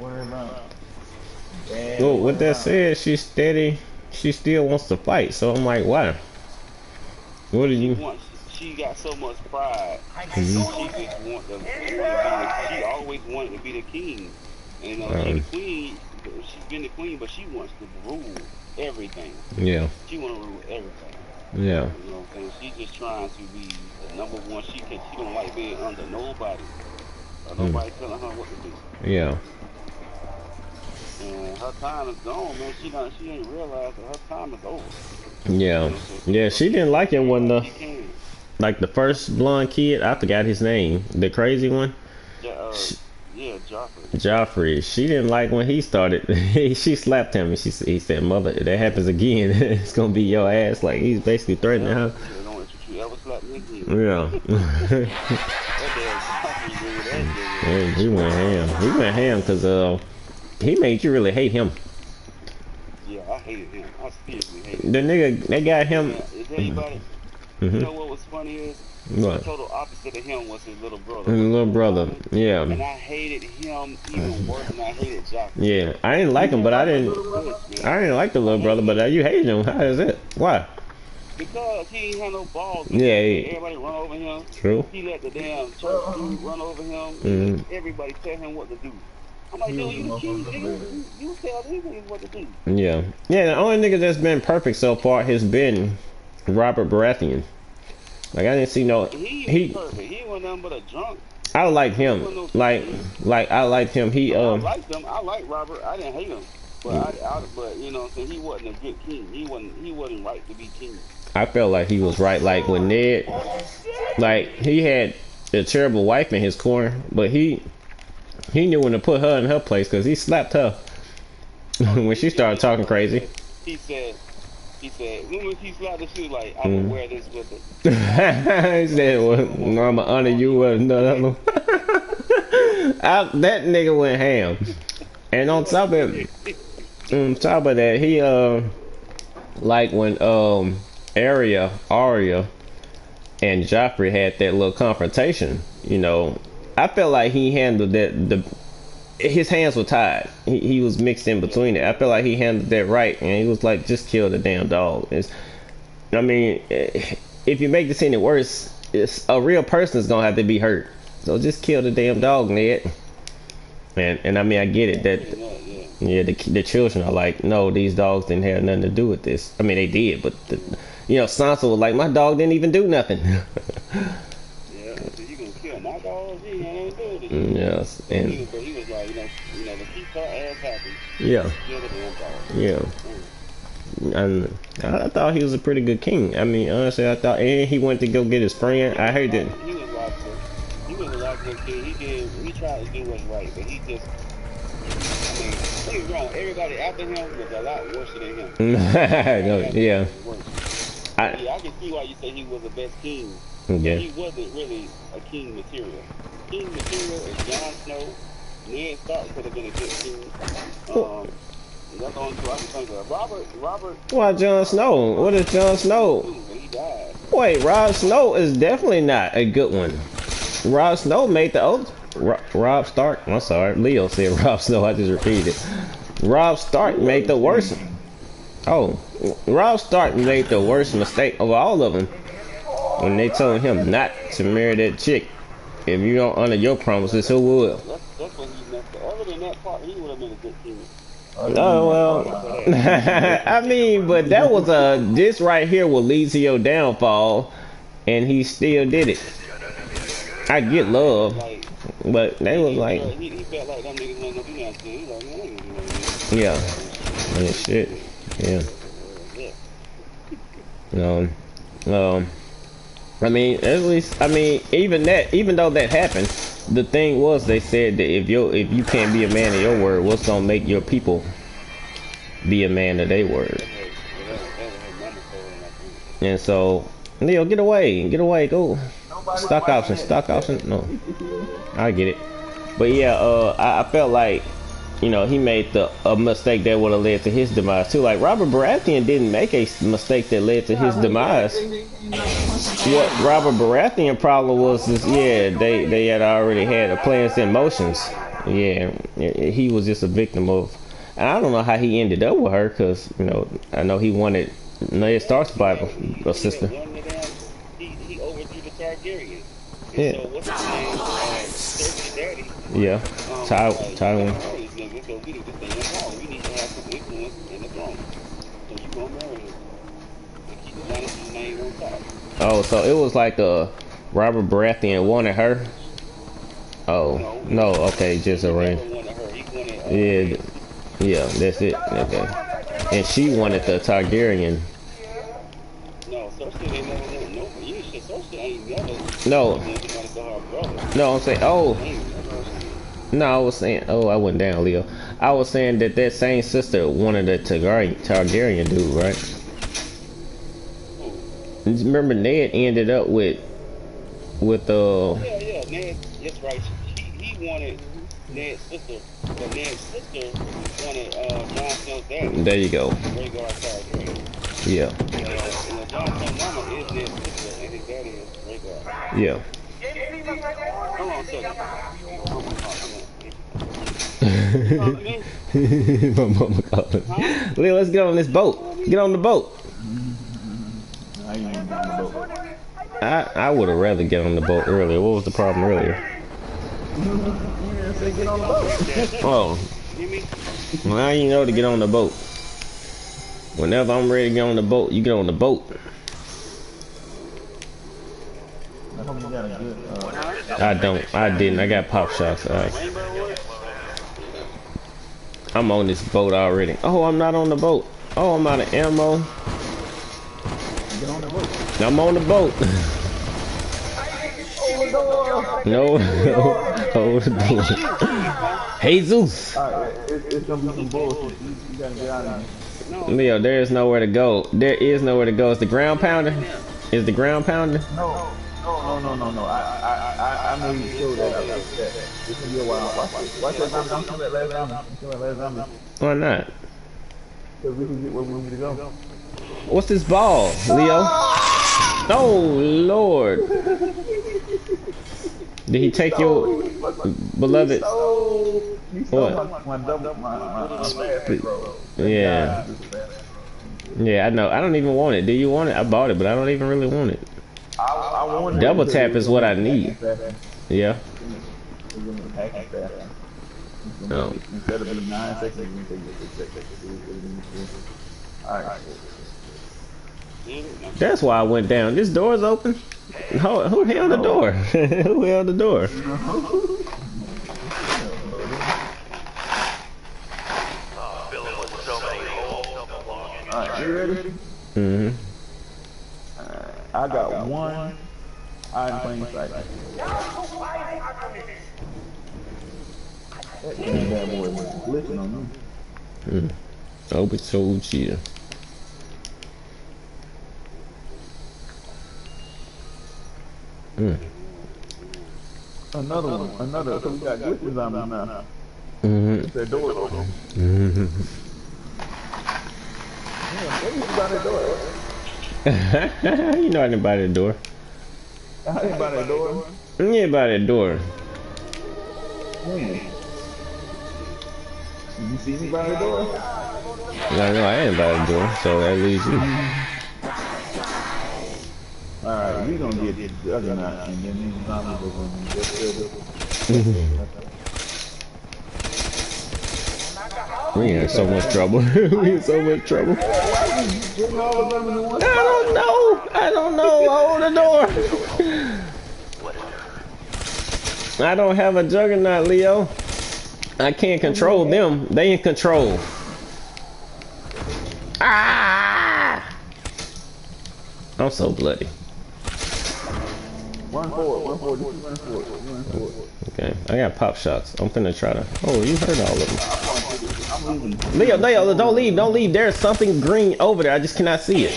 Speaker 2: worry about it.
Speaker 1: Well, with that said, she's steady. She still wants to fight. So I'm like, why? What do you?
Speaker 3: She got so much pride. She just she always wanted to be the king. And she's the queen. She's been the queen, but she wants to rule everything.
Speaker 1: Yeah.
Speaker 3: She wants to rule everything.
Speaker 1: Yeah.
Speaker 3: You know what I'm saying? She's just trying to be the number one. She don't like being under nobody. Or nobody telling her what to do.
Speaker 1: Yeah.
Speaker 3: And her time is gone, man. She ain't realized that her time is over.
Speaker 1: Yeah. Yeah, she didn't like it when like the first blonde kid, I forgot his name, the crazy one.
Speaker 3: Yeah, Joffrey.
Speaker 1: Joffrey. She didn't like when he started. She slapped him and he said, "Mother, if that happens again, it's gonna be your ass." Like he's basically threatening her.
Speaker 3: Don't want you ever slap me again.
Speaker 1: Yeah. Yeah, he went ham. He went ham because he made you really hate him.
Speaker 3: Yeah, I hated him. I seriously hated him.
Speaker 1: The nigga, they got him.
Speaker 3: Is anybody? You know what was funny is?
Speaker 1: What?
Speaker 3: The total opposite of him was his little brother.
Speaker 1: His little brother, yeah.
Speaker 3: And I hated him even worse than I hated Joffrey.
Speaker 1: Yeah, I didn't like him, but I didn't like the little brother, but you hated him. How is it? Why?
Speaker 3: Because he ain't had no balls.
Speaker 1: Yeah,
Speaker 3: everybody run over him.
Speaker 1: True.
Speaker 3: He let the damn church dude run over him. Everybody tell him what to do. I'm like, dude, you the king, nigga. You tell these niggas what to do.
Speaker 1: Yeah. Yeah, the only nigga that's been perfect so far has been Robert Baratheon. Like I didn't see no.
Speaker 3: He perfect. He wasn't nothing but a drunk.
Speaker 1: I like him. Like I liked him.
Speaker 3: I liked him. I like Robert. I didn't hate him. But but you know what I'm saying, he wasn't a good king. He wasn't right to be king.
Speaker 1: I felt like he was right. Like when Ned, like he had a terrible wife in his corner, but he knew when to put her in her place because he slapped her when she started talking crazy.
Speaker 3: He said, when he slapped her, she was like, I will wear this with it.
Speaker 1: He said, well, I'm gonna honor you with another. That nigga went ham. And on top of that, he like when Arya and Joffrey had that little confrontation, you know, I felt like he handled that. His hands were tied. He was mixed in between it. I felt like he handled that right, and he was like, just kill the damn dog. I mean, if you make this any worse, a real person is gonna have to be hurt. So just kill the damn dog, Ned. And I mean, I get it that yeah, the children are like, no, these dogs didn't have nothing to do with this. I mean, they did, but you know, Sansa was like, my dog didn't even do nothing.
Speaker 3: Yeah, so you gonna kill my dog? He ain't do really.
Speaker 1: Yes,
Speaker 3: But
Speaker 1: and
Speaker 3: he was like, to keep her ass happy.
Speaker 1: yeah,
Speaker 3: Kill the damn dog.
Speaker 1: yeah. And I thought he was a pretty good king. I mean, honestly, I thought, and he went to go get his friend. I heard that.
Speaker 3: He was logical. He was a logical kid. He tried to do what's right, but he just, I mean, don't get me wrong. Everybody after him was a lot worse than him.
Speaker 1: No, yeah.
Speaker 3: I can see why you say he was the best king.
Speaker 1: Yeah.
Speaker 3: He wasn't really a king material. King material is Jon Snow. Ned Stark could have been a good king. That's the only two I can think of. Robert.
Speaker 1: Why Jon Snow? What is Jon Snow?
Speaker 3: He died.
Speaker 1: Wait, Rob Snow is definitely not a good one. Rob Snow made the oath. Rob Stark. I'm sorry, Leo said Rob Snow. I just repeated it. Rob Stark made the worst. Oh, Rob Stark made the worst mistake of all of them when they told him not to marry that chick. If you don't honor your promises, who will?
Speaker 3: That's what he messed up. Other than that part, he would have been a good king.
Speaker 1: Oh well, I mean, but that was this right here will lead to your downfall, and he still did it. I get love, but they was like,
Speaker 3: he felt like them niggas wasn't gonna do nothing. He was like, man, I ain't gonna do nothing.
Speaker 1: yeah, yeah, shit, yeah. I mean, at least, I mean, even though that happened, the thing was they said that if you can't be a man of your word, what's gonna make your people be a man of their word? And so, Leo, get away, go. Stock option. No, I get it. But yeah, I felt like, he made a mistake that would have led to his demise too. Like Robert Baratheon didn't make a mistake that led to his demise. What Robert Baratheon problem was is, they had already had a plans in motions. Yeah, he was just a victim of. And I don't know how he ended up with her, because I know he wanted Ned Stark's Bible sister.
Speaker 3: He overthrew the Targaryen.
Speaker 1: Yeah.
Speaker 3: So what's his name? Cersei's daddy.
Speaker 1: Yeah. Tywin.
Speaker 3: So we need to stay in power. We need to have some influence in the throne. So you gonna marry him and keep the Lannister's name on top.
Speaker 1: Oh, so it was like Robert Baratheon wanted her. Oh no, okay, just a ring. Yeah, that's it. Okay. And she wanted the Targaryen.
Speaker 3: No, Cersei ain't never wanted nobody. You said Cersei ain't never.
Speaker 1: No, I'm saying. No, I was saying. Oh, I went down, Leo. I was saying that same sister wanted the Targaryen dude, right? Remember Ned ended up with
Speaker 3: Yeah, Ned. That's right. He wanted Ned's sister, but Ned's sister wanted Jon Snow's daddy.
Speaker 1: There you go.
Speaker 3: Rhaegar Targaryen.
Speaker 1: Yeah.
Speaker 3: And Jon Snow's mama is Ned's sister, and his daddy is Rhaegar.
Speaker 1: Yeah.
Speaker 3: Hold on a second.
Speaker 1: My mama calling. Huh? Leo, let's get on this boat. Get on the boat. I would have rather get on the boat earlier. What was the problem earlier?
Speaker 2: Get on the boat.
Speaker 1: Oh. Well, now you know to get on the boat. Whenever I'm ready to get on the boat, you get on the boat. I didn't. I got pop shots. I'm on this boat already. Oh, I'm not on the boat. Oh, I'm out of ammo.
Speaker 2: Get on the boat.
Speaker 1: I'm on the boat. No. Hold the door. Jesus.
Speaker 2: It's gonna be some bullshit. You gotta get out of here.
Speaker 1: Leo, there is nowhere to go. There is nowhere to go. Is the ground pounder? Is the ground pounder?
Speaker 2: No. I know you showed that. It's gonna be a while. Watch that zombie. Don't kill that last zombie.
Speaker 1: Why not?
Speaker 2: Because we can get where we need to go.
Speaker 1: What's this ball, Leo? Oh, Lord. Did he take your beloved? What? Yeah. Yeah, I know. I don't even want it. Do you want it? I bought it, but I don't even really want it. Double tap is what I need. Yeah. No.
Speaker 2: Instead of 9 seconds, you can take 6 seconds. Alright.
Speaker 1: That's why I went down. This door's open. Who held the door? Who held the door?
Speaker 2: Alright, you ready?
Speaker 1: Mm-hmm.
Speaker 2: I got one eye in plain sight. That damn bad boy was glitching on me.
Speaker 1: Oh, it's so cheater.
Speaker 2: Another one. Another. So we got glitches on me now.
Speaker 1: Mm-hmm.
Speaker 2: That door open.
Speaker 1: Mm-hmm.
Speaker 2: Yeah, maybe it's by that door.
Speaker 1: You know I didn't buy the door.
Speaker 2: I didn't buy that door.
Speaker 1: Yeah, by the door.
Speaker 2: When? You see me by the door?
Speaker 1: No, I ain't by the door, so that leaves you.
Speaker 2: Alright, we gonna get the juggernaut and then these zombies are gonna get
Speaker 1: We in so much trouble. We in so much trouble. I don't know. Hold the door. I don't have a juggernaut, Leo. I can't control them. They in control. Ah! I'm so bloody.
Speaker 2: Run forward.
Speaker 1: Okay, I got pop shots. I'm finna try to. Oh, you heard all of them. Leo, don't leave. There's something green over there. I just cannot see it.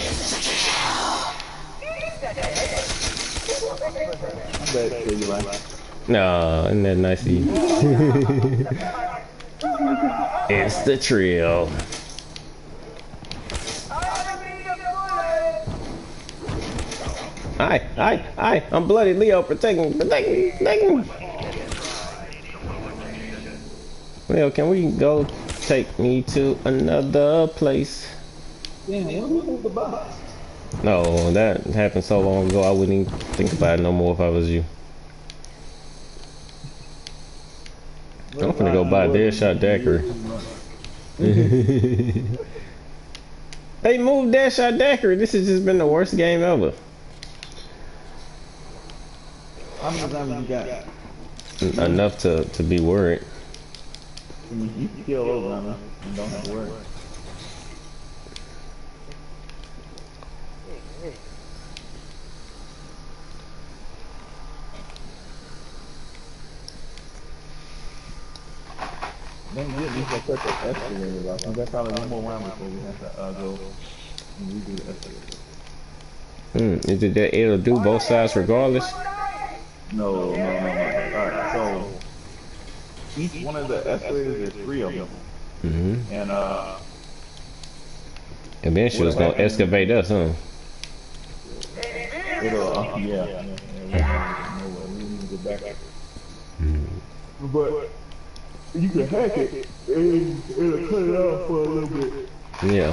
Speaker 1: No, isn't that nice of you? It's the trio. I'm bloody. Leo, protect me. Leo, can we go take me to another place?
Speaker 2: Damn, what do you think about?
Speaker 1: No, that happened so long ago, I wouldn't even think about it no more if I was you. I'm finna go buy a Deadshot Daiquiri. They moved Deadshot Daiquiri. This has just been the worst game ever.
Speaker 2: How many zombies you got?
Speaker 1: Enough to be worried.
Speaker 2: You can kill those zombies and don't have to worry. Don't get me so such an escalator off. We got probably one more round before we have to go and redo the escalator.
Speaker 1: Is it that it'll do both sides regardless?
Speaker 2: No. Alright, so each one of the escalators, there's 3 of them. And
Speaker 1: Eventually it's gonna excavate us, huh?
Speaker 2: It'll, yeah. We need to get back. But you can hack it and it'll cut it off for a little bit.
Speaker 1: Yeah.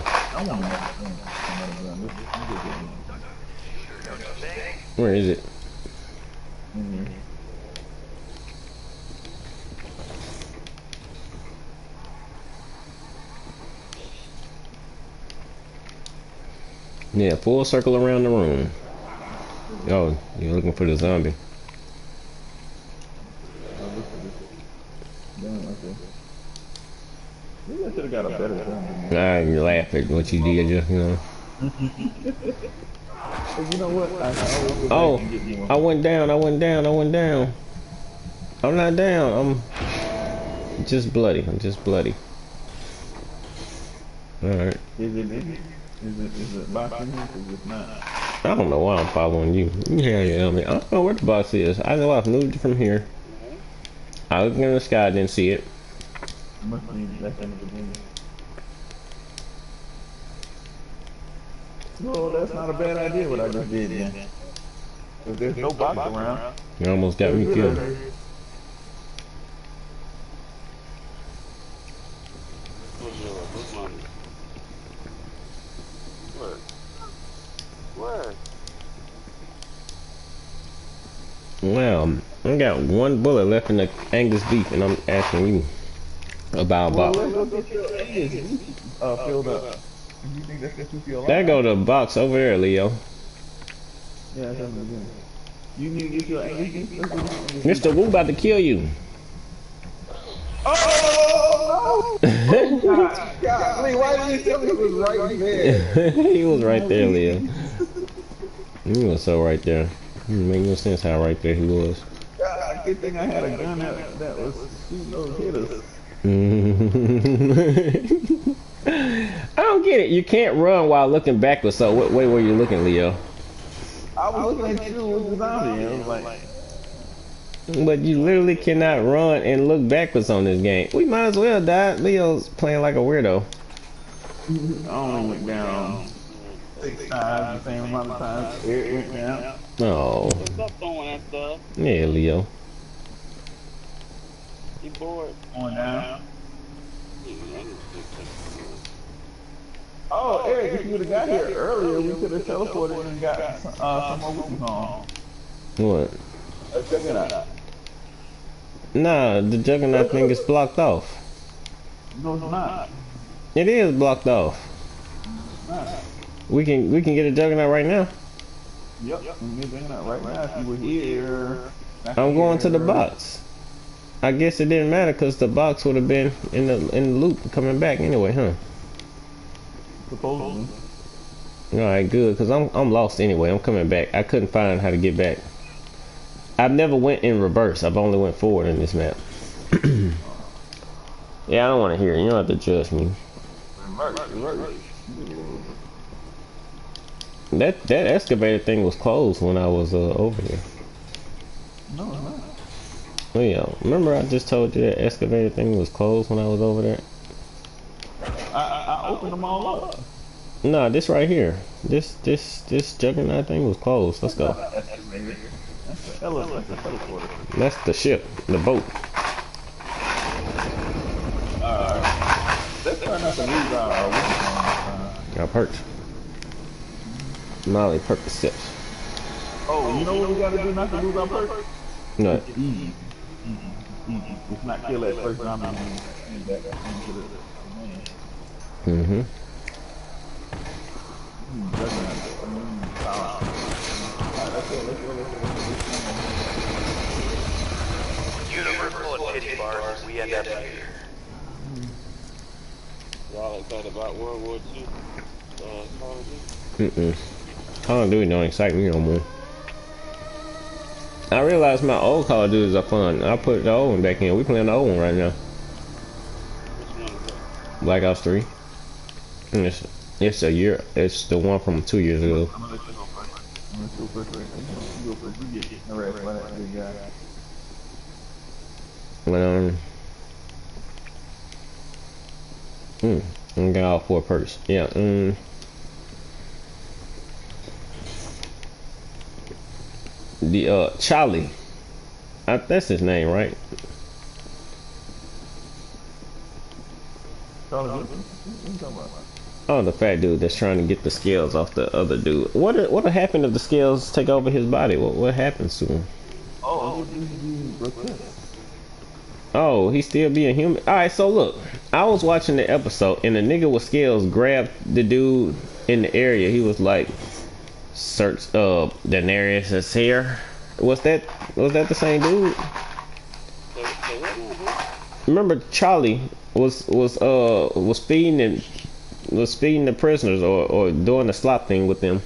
Speaker 1: Where is it? Yeah, full circle around the room. Oh, you're looking for the zombie.
Speaker 2: Maybe I should have got a better zombie.
Speaker 1: I laugh at what you did, you know.
Speaker 2: You know what?
Speaker 1: I went down. I'm not down. I'm just bloody. Alright.
Speaker 2: Is it boxing? Is it not?
Speaker 1: I don't know why I'm following you. Yeah, I mean, I don't know where the box is. I know I've moved it from here. I looked in the sky, didn't see it.
Speaker 2: Must be left in the beginning. Well, that's not a bad idea what I just did, man. If there's no box around.
Speaker 1: You almost got me killed. Well, I got one bullet left in the Angus beef, and I'm asking you about box.
Speaker 2: Let's go get your Angus beef filled up. You think that's gonna keep you alive?
Speaker 1: There go the box over there, Leo.
Speaker 2: Yeah, that's what I'm doing. You need to get your Angus beef?
Speaker 1: Mr. Wu about to kill you.
Speaker 2: Oh, no! God, why did you tell me he was right there?
Speaker 1: He was right there, Leo. He was so right there. It didn't make no sense how right there he was.
Speaker 2: God, good thing I had a gun that was shooting those hitters.
Speaker 1: I don't get it. You can't run while looking backwards. So what way were you looking, Leo?
Speaker 2: I was looking at you with the zombie. I was like,
Speaker 1: but you literally cannot run and look backwards on this game. We might as well die. Leo's playing like a weirdo.
Speaker 2: I only went down 6 times, the same amount of times Eric went down.
Speaker 1: Oh.
Speaker 3: Stop throwing that stuff.
Speaker 1: Yeah, Leo.
Speaker 3: You bored?
Speaker 2: Going down. Oh, Eric, if you would have got here earlier, we could have teleported and got some more weapons on.
Speaker 1: What?
Speaker 2: A Juggernaut.
Speaker 1: Nah, the Juggernaut thing is blocked off.
Speaker 2: No, it's not.
Speaker 1: It is blocked off.
Speaker 2: Nah.
Speaker 1: We can get a Juggernaut right now.
Speaker 2: Yep, we can get a Juggernaut right now if you were here.
Speaker 1: I'm going to the box. I guess it didn't matter because the box would have been in the loop coming back anyway, huh?
Speaker 2: Supposedly.
Speaker 1: Alright, good, because I'm lost anyway. I'm coming back. I couldn't find how to get back. I've never went in reverse. I've only went forward in this map. Yeah, I don't want to hear it. You don't have to judge me. That excavator thing was closed when I was over there.
Speaker 2: No, it's not.
Speaker 1: Oh yeah, remember I just told you that excavator thing was closed when I was over there?
Speaker 2: I opened them all up.
Speaker 1: Nah, this right here. This Juggernaut thing was closed. Let's go.
Speaker 2: That's the teleporter.
Speaker 1: That's the ship, the boat.
Speaker 2: Let's try not to lose our weapons.
Speaker 1: Got perked. Molly Percocets.
Speaker 2: Oh, you know what we gotta do not to lose our perks?
Speaker 1: No.
Speaker 2: Easy. Let's not kill that first zombie.
Speaker 1: Mm-hmm.
Speaker 5: Universal and pity bars, we end up here.
Speaker 3: Y'all excited about World War II? Call of
Speaker 1: Mm-mm. Call of Duty don't excite me no more. I realized my old Call of Duties are fun. I put the old one back in. We playing the old one right now. Black Ops 3. And it's a year. It's the one from 2 years ago.
Speaker 2: I'm gonna let you go first. You go first. You get the rest by that big guy.
Speaker 1: I got all 4 perks. Yeah. The Charlie. That's his name, right? Oh, the fat dude that's trying to get the scales off the other dude. What happened if the scales take over his body? What happens to him? Oh, he still being human. All right, so look, I was watching the episode and the nigga with scales grabbed the dude in the area. He was like, "Search Daenerys' hair." Was that the same dude? Remember, Charlie was feeding the prisoners or doing the slop thing with them,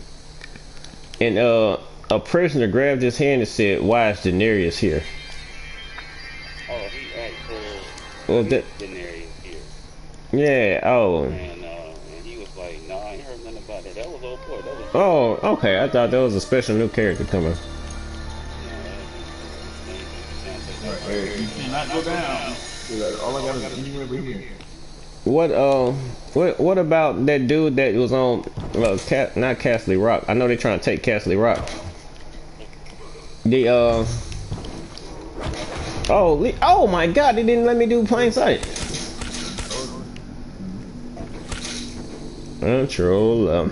Speaker 1: and a prisoner grabbed his hand and said, "Why is Daenerys here?"
Speaker 3: Oh, he asked
Speaker 1: Well, that
Speaker 3: Daenerys here.
Speaker 1: yeah. Oh.
Speaker 3: And he was like, "No, I ain't heard nothing about it. That was old boy. That was."
Speaker 1: Oh, okay. I thought that was a special new character coming.
Speaker 2: You cannot go down. All I got is you over here.
Speaker 1: What about that dude that was on not Castle Rock? I know they're trying to take Castle Rock. The oh my God, they didn't let me do plain sight. Control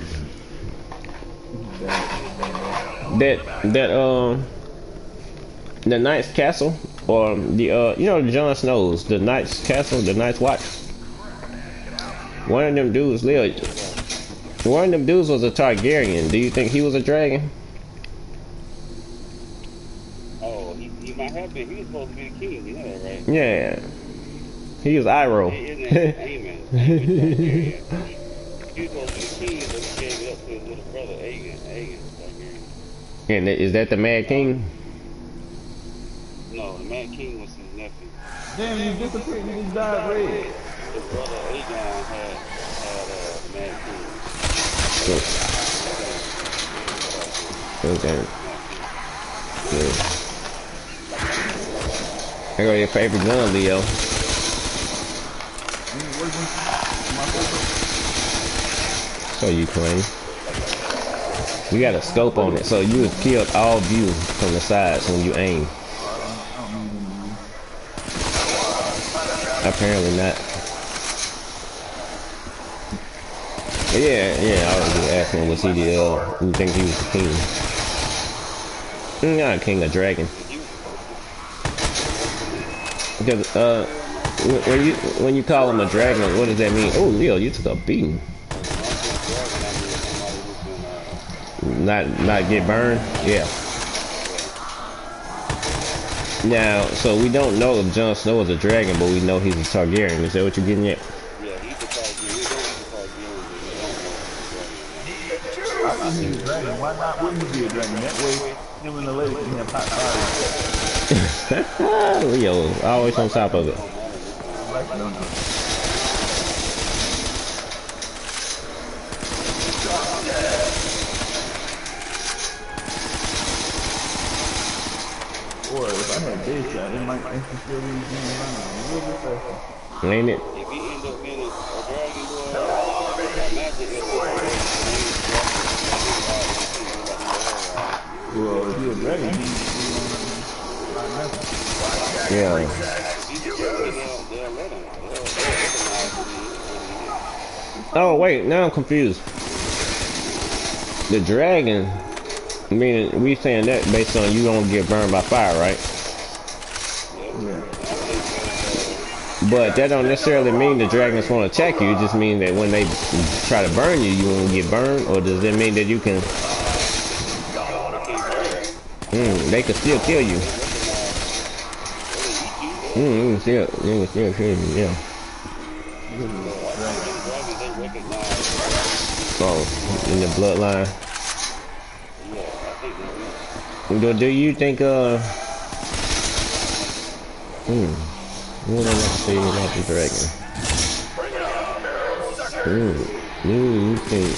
Speaker 1: the Knight's Castle, or the you know, Jon Snow's the Knight's Castle, the Knight's Watch. One of them dudes was a Targaryen. Do you think he was a dragon?
Speaker 3: Oh, he might have been. He was supposed to be the king. You know that, right?
Speaker 1: Yeah. He was Iroh.
Speaker 3: His name is Aemon. Targaryen. He was supposed to be king, but he gave it up to his little brother, Aegon Targaryen.
Speaker 1: And is that the Mad King?
Speaker 3: No, the Mad King was his nephew.
Speaker 2: Damn, you disappeared. You just died red.
Speaker 3: His brother Aegon had the Mad King.
Speaker 1: Okay. Good. There go your favorite gun, Leo. So you claim. We got a scope on it, so you have killed all view from the sides when you aim. Apparently not. Yeah, I was just asking, was he the, you think he was the king? Not a king, a dragon. Because, when you call him a dragon, what does that mean? Oh, Leo, you took a beating. Not get burned? Yeah. Now, so we don't know if Jon Snow is a dragon, but we know he's a Targaryen. Is that what you're getting at?
Speaker 3: Yeah, he's a Targaryen. We know he's a Targaryen, but we don't know.
Speaker 2: I think he's a dragon. Why not? Wouldn't he be a dragon? That way, him and the lady can have hot fire.
Speaker 1: Leo, always on top of it.
Speaker 2: Or if I had this shot, it might still be around a little bit faster.
Speaker 1: Ain't it?
Speaker 3: If he end up being a dragon boy, imagine if
Speaker 2: Well, if you're a dragon,
Speaker 1: Yeah. Oh wait, now I'm confused. The dragon, meaning we saying that based on you don't get burned by fire, right?
Speaker 2: yeah.
Speaker 1: But that don't necessarily mean the dragons won't attack you. It just means that when they try to burn you, you won't get burned. Or does it mean that you can? They can still kill you. You can still kill you. Yeah. Oh, in the bloodline. Do you think what did I say about the dragon? You think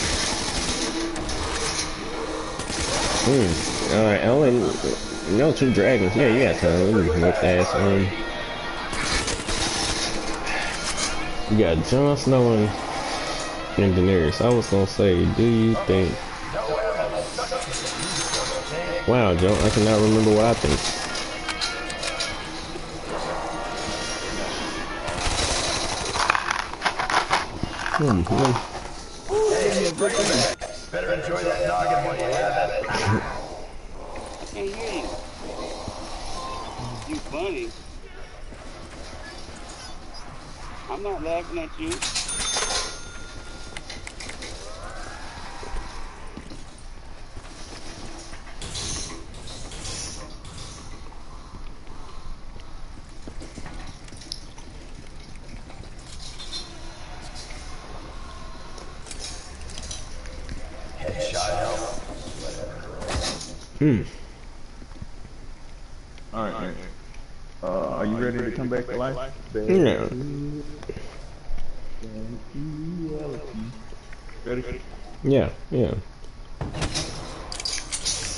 Speaker 1: alright, I only know 2 dragons. Yeah, you got time. Let me look ass you got Jon Snow and Daenerys. I was gonna say, do you think? Wow, Joe, I cannot remember what I think.
Speaker 5: Better enjoy that noggin while you have it.
Speaker 3: I can't hear you. You funny. I'm not laughing at you.
Speaker 2: Alright. Are you ready to come back to life?
Speaker 1: Yeah.
Speaker 2: Ready?
Speaker 1: Yeah.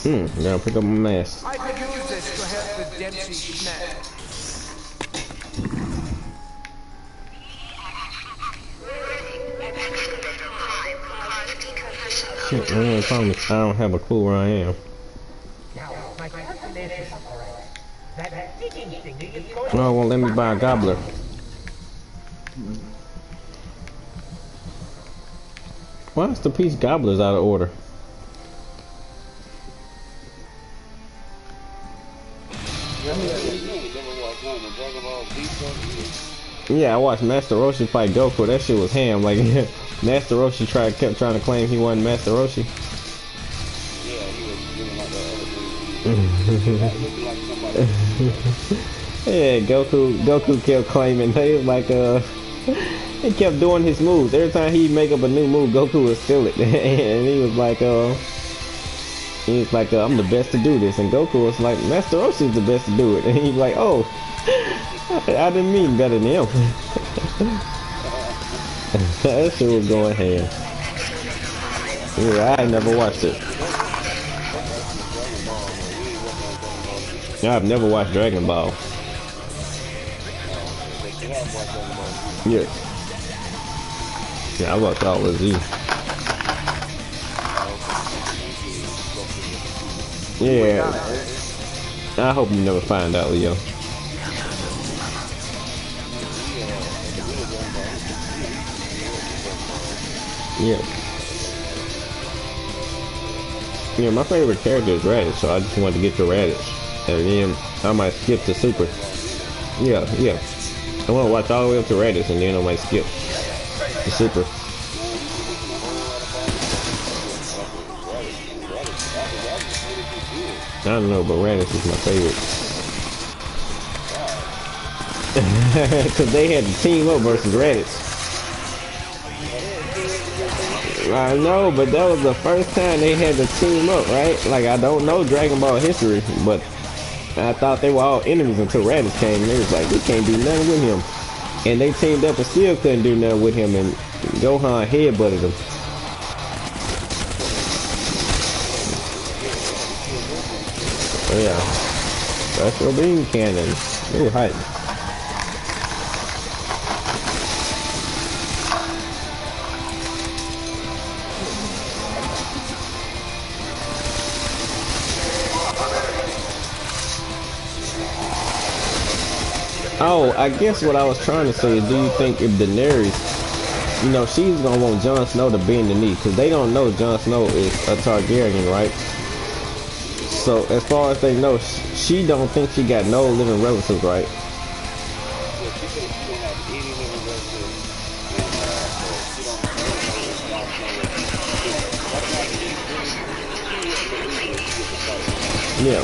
Speaker 1: Now pick up my mask.
Speaker 6: I could use this to help the Dempsey snack.
Speaker 1: Shit, I don't have a clue where I am.
Speaker 6: Now, my calculations are correct. That digging thingy is going
Speaker 1: No, it won't let me buy a gobbler. Why is the peach gobblers out of order? Yeah, I watched Master Roshi fight Goku. That shit was ham. Like Master Roshi kept trying to claim he wasn't Master Roshi.
Speaker 3: Yeah, he was looking like the other dude. Looking like somebody.
Speaker 1: Yeah, Goku kept claiming they was like he kept doing his moves. Every time he make up a new move, Goku would steal it. And he was like I'm the best to do this, and Goku was like, Master Roshi's the best to do it, and he's like, oh, I didn't mean better than him. That shit was going ham. Yeah, I never watched it. I've never watched Dragon Ball. Yeah. Yeah, I watched all of Z. Yeah. I hope you never find out, Leo. Yeah. Yeah, my favorite character is Raditz, so I just wanted to get to Raditz. And then I might skip to Super. Yeah. I want to watch all the way up to Raditz, and then I might skip to Super. I don't know, but Raditz is my favorite. Because they had to team up versus Raditz. I know, but that was the first time they had to team up, right? Like, I don't know Dragon Ball history, but I thought they were all enemies until Raditz came, and they was like, we can't do nothing with him. And they teamed up and still couldn't do nothing with him, and Gohan headbutted him. Oh, yeah. Special beam cannon. Ooh, hype. Oh, I guess what I was trying to say is, do you think if Daenerys, you know, she's gonna want Jon Snow to bend the knee, because they don't know Jon Snow is a Targaryen, right? So as far as they know, she don't think she got no living relatives, right? Yeah.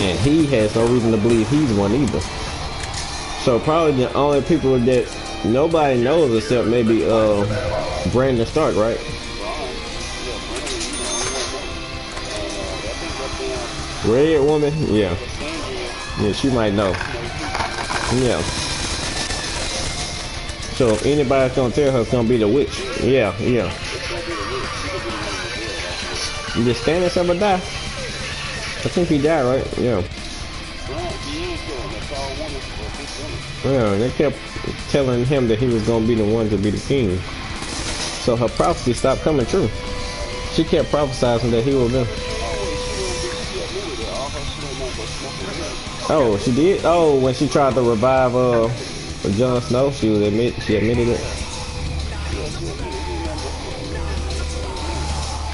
Speaker 1: And he has no reason to believe he's one either. So probably the only people that nobody knows except maybe Brandon Stark, right? Red woman? Yeah. Yeah, she might know. Yeah. So if anybody's gonna tell her, it's gonna be the witch. Yeah. You just Stannis ever die? I think he died, right? Yeah. Yeah, they kept telling him that he was gonna be the one to be the king. So her prophecy stopped coming true. She kept prophesying that he would be. Oh, she did? Oh, when she tried to revive Jon Snow, she admitted it.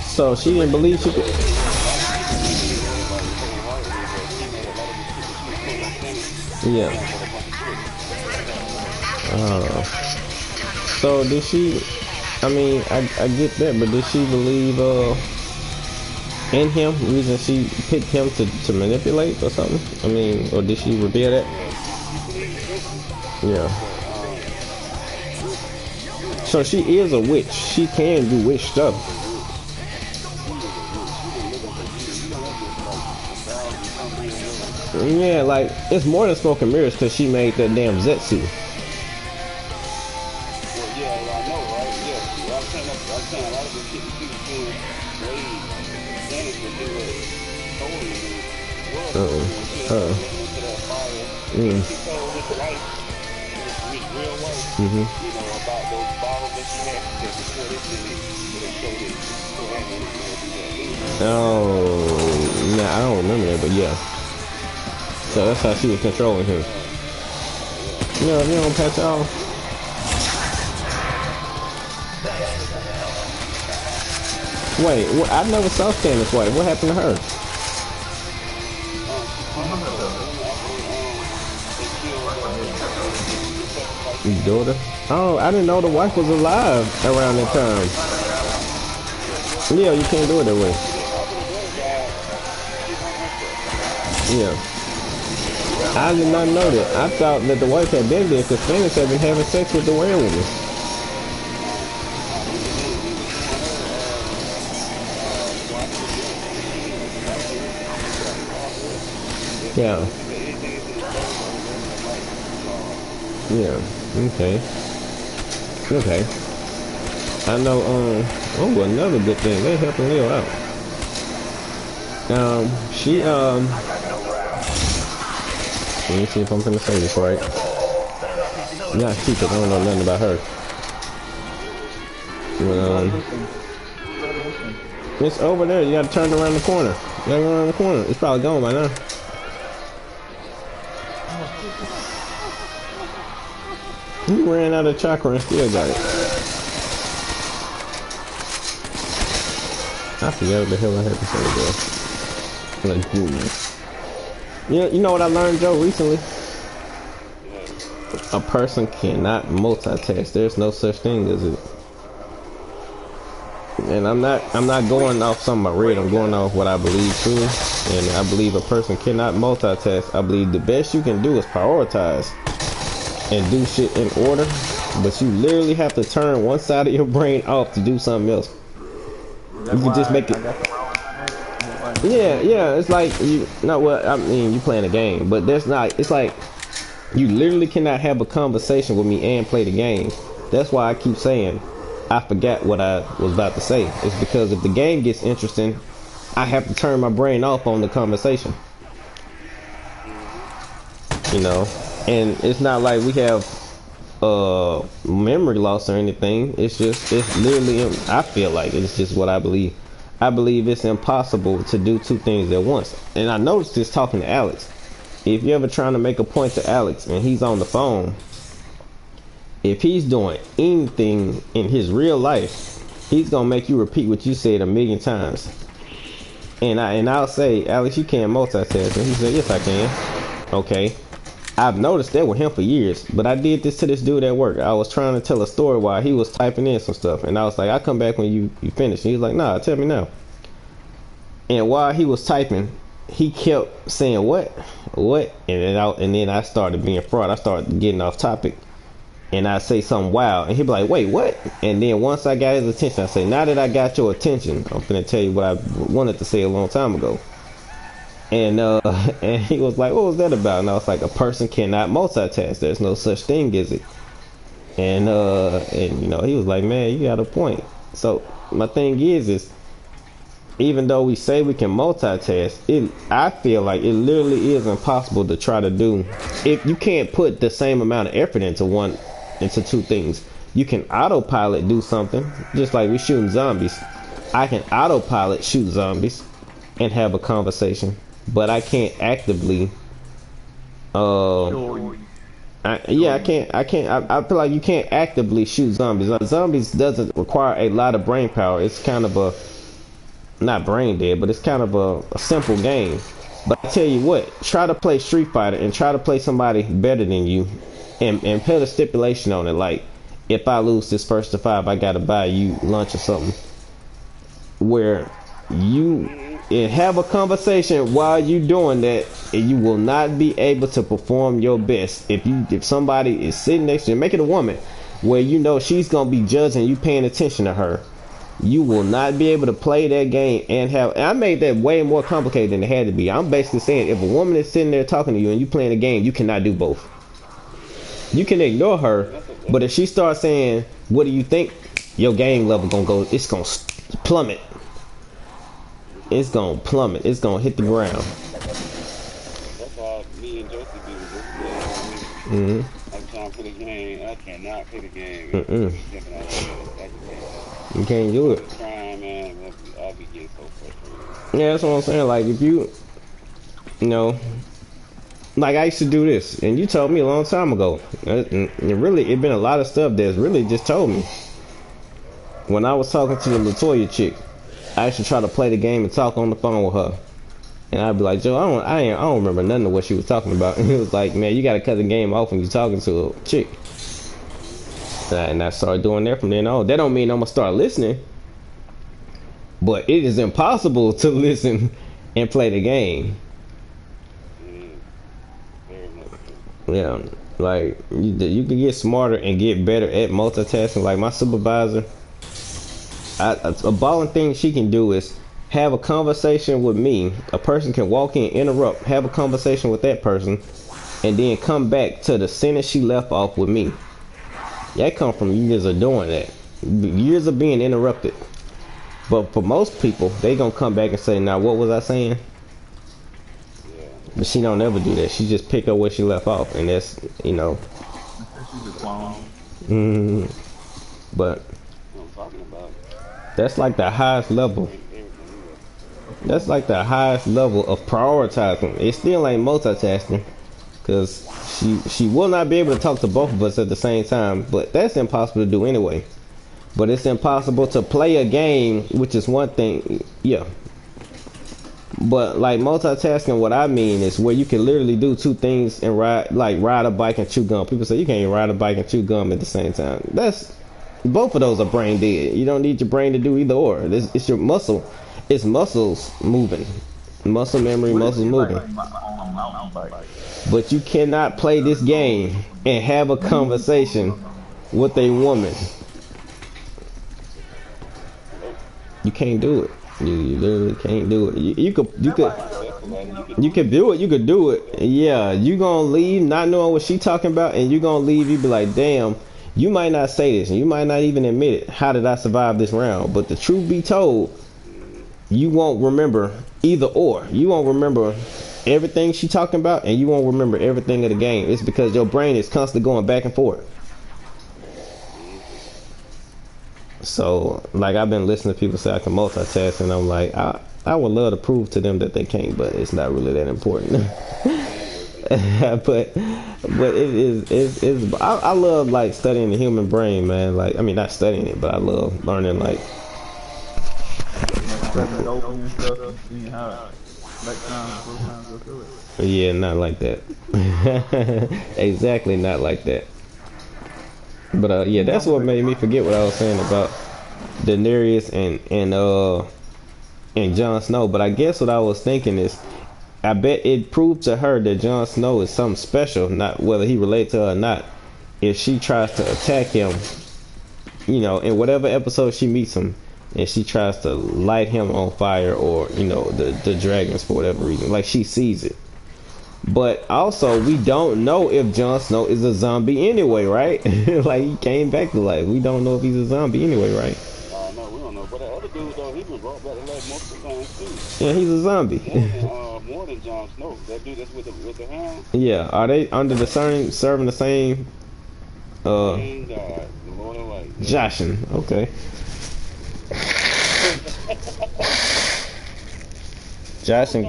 Speaker 1: So she didn't believe she could. Yeah. So did she? I mean, I get that, but did she believe in him? The reason she picked him to manipulate or something? I mean, or did she reveal that? Yeah. So she is a witch. She can do witch stuff. Yeah, like, it's more than smoke and mirrors because she made that damn Zetsu. Oh, nah, I don't remember that, but yeah. So that's how she was controlling him. No, you don't patch off. Wait, I never saw Candace White. What happened to her? Your daughter? Oh, I didn't know the wife was alive around that time. Yeah, you can't do it that way. Yeah. I did not know that. I thought that the wife had been there because Phoenix had been having sex with the werewolf. Yeah. Yeah. Okay. Okay. I know. Oh, another good thing. They helping Leo out. She let me see if I'm gonna say this right. Not she, cause I don't know nothing about her. It's over there. You gotta turn around the corner. You gotta go around the corner. It's probably gone by now. You ran out of chakra and still got it. I forget what the hell I had to say there. Like, you know what I learned, Joe, recently? A person cannot multitask. There's no such thing as it. And I'm not going off something I read. I'm going off what I believe true. And I believe a person cannot multitask. I believe the best you can do is prioritize and do shit in order. But you literally have to turn one side of your brain off to do something else. You can just make it. Yeah, it's like you not what I mean. You playing a game, but there's not. It's like you literally cannot have a conversation with me and play the game. That's why I keep saying I forgot what I was about to say. It's because if the game gets interesting, I have to turn my brain off on the conversation. You know, and it's not like we have memory loss or anything. It's literally, I feel like it's just what I believe. I believe it's impossible to do two things at once. And I noticed this talking to Alex. If you're ever trying to make a point to Alex and he's on the phone, if he's doing anything in his real life, he's gonna make you repeat what you said 1,000,000 times. And I'll say, Alex, you can't multitask. And he said, yes, I can. Okay. I've noticed that with him for years, but I did this to this dude at work. I was trying to tell a story while he was typing in some stuff, and I was like, I'll come back when you finish. And he was like, nah, tell me now. And while he was typing, he kept saying what, and then I started being fraud. I started getting off topic, and I say something wild, and he'd be like, wait, what? And then once I got his attention, I say, now that I got your attention, I'm gonna tell you what I wanted to say a long time ago. And he was like, what was that about? And I was like, a person cannot multitask. There's no such thing as it. And you know, he was like, man, you got a point. So my thing is even though we say we can multitask, I feel like it literally is impossible to try to do. If you can't put the same amount of effort into two things. You can autopilot do something, just like we shooting zombies. I can autopilot shoot zombies and have a conversation. But I can't actively. I can't. I feel like you can't actively shoot zombies. Zombies doesn't require a lot of brain power. It's kind of not brain dead, but it's kind of a simple game. But I tell you what, try to play Street Fighter and try to play somebody better than you, and put a stipulation on it. Like, if I lose this first to 5, I gotta buy you lunch or something. Where you. And have a conversation while you doing that, and you will not be able to perform your best. If somebody is sitting next to you, make it a woman, where you know she's gonna be judging you, paying attention to her. You will not be able to play that game and have. And I made that way more complicated than it had to be. I'm basically saying if a woman is sitting there talking to you and you playing a game, you cannot do both. You can ignore her, but if she starts saying, "What do you think?" Your game level gonna go. It's gonna plummet. It's gonna plummet. It's gonna hit the ground.
Speaker 3: That's all me and Joseph do. I'm trying to play the game. I cannot play the game.
Speaker 1: You can't do it.
Speaker 3: Trying, man. I'll be getting so frustrated.
Speaker 1: Yeah, that's what I'm saying. Like, if you know, like I used to do this, and you told me a long time ago. And really, it been a lot of stuff that's really just told me. When I was talking to the Latoya chick, I used to try to play the game and talk on the phone with her, and I'd be like, Joe, I don't remember nothing of what she was talking about. And he was like, man, you gotta cut the game off when you're talking to a chick. And I started doing that from then on. That don't mean I'm gonna start listening, but it is impossible to listen and play the game.
Speaker 3: Very
Speaker 1: Yeah, like you can get smarter and get better at multitasking. Like my supervisor, a balling thing she can do is have a conversation with me. A person can walk in, interrupt, have a conversation with that person, and then come back to the sentence she left off with me. That come from years of doing that, years of being interrupted. But for most people, they gonna come back and say, "Now, what was I saying?" But she don't ever do that. She just pick up where she left off, and that's, you know. But that's like the highest level. That's like the highest level of prioritizing. It still ain't multitasking, cause she will not be able to talk to both of us at the same time. But that's impossible to do anyway. But it's impossible to play a game, which is one thing. Yeah. But like multitasking, what I mean is where you can literally do two things and ride a bike and chew gum. People say you can't ride a bike and chew gum at the same time. That's both of those are brain dead. You don't need your brain to do either or. It's your muscle. It's muscles moving, muscle memory, muscles moving. But you cannot play this game and have a conversation with a woman. You can't do it. You literally can't do it. You could do it. You could do it. Yeah, you gonna leave not knowing what she talking about, and you gonna leave. You be like, damn. You might not say this, and you might not even admit it. How did I survive this round? But the truth be told, you won't remember either or. You won't remember everything she talking about, and you won't remember everything of the game. It's because your brain is constantly going back and forth. So, like, I've been listening to people say I can multitask, and I'm like, I would love to prove to them that they can't, but it's not really that important. but it is. I love like studying the human brain, man. Like, I mean, not studying it, but I love learning like. Yeah, not like that. Exactly, not like that. But yeah, that's what made me forget what I was saying about Daenerys and Jon Snow. But I guess what I was thinking is, I bet it proved to her that Jon Snow is something special, not whether he relates to her or not. If she tries to attack him, you know, in whatever episode she meets him, and she tries to light him on fire, or, you know, the dragons for whatever reason, like she sees it. But also, we don't know if Jon Snow is a zombie anyway, right? Like, he came back to life. We don't know if he's a zombie anyway, right?
Speaker 3: No, we don't know. But that other dude, though, he been brought back to life multiple times, too.
Speaker 1: Yeah, he's a zombie.
Speaker 3: More than Jon Snow. That dude that's with the hound.
Speaker 1: Yeah, are they under the same, serving the same,
Speaker 3: Thank God, the Lord of Light.
Speaker 1: Joshin, okay. Joshin.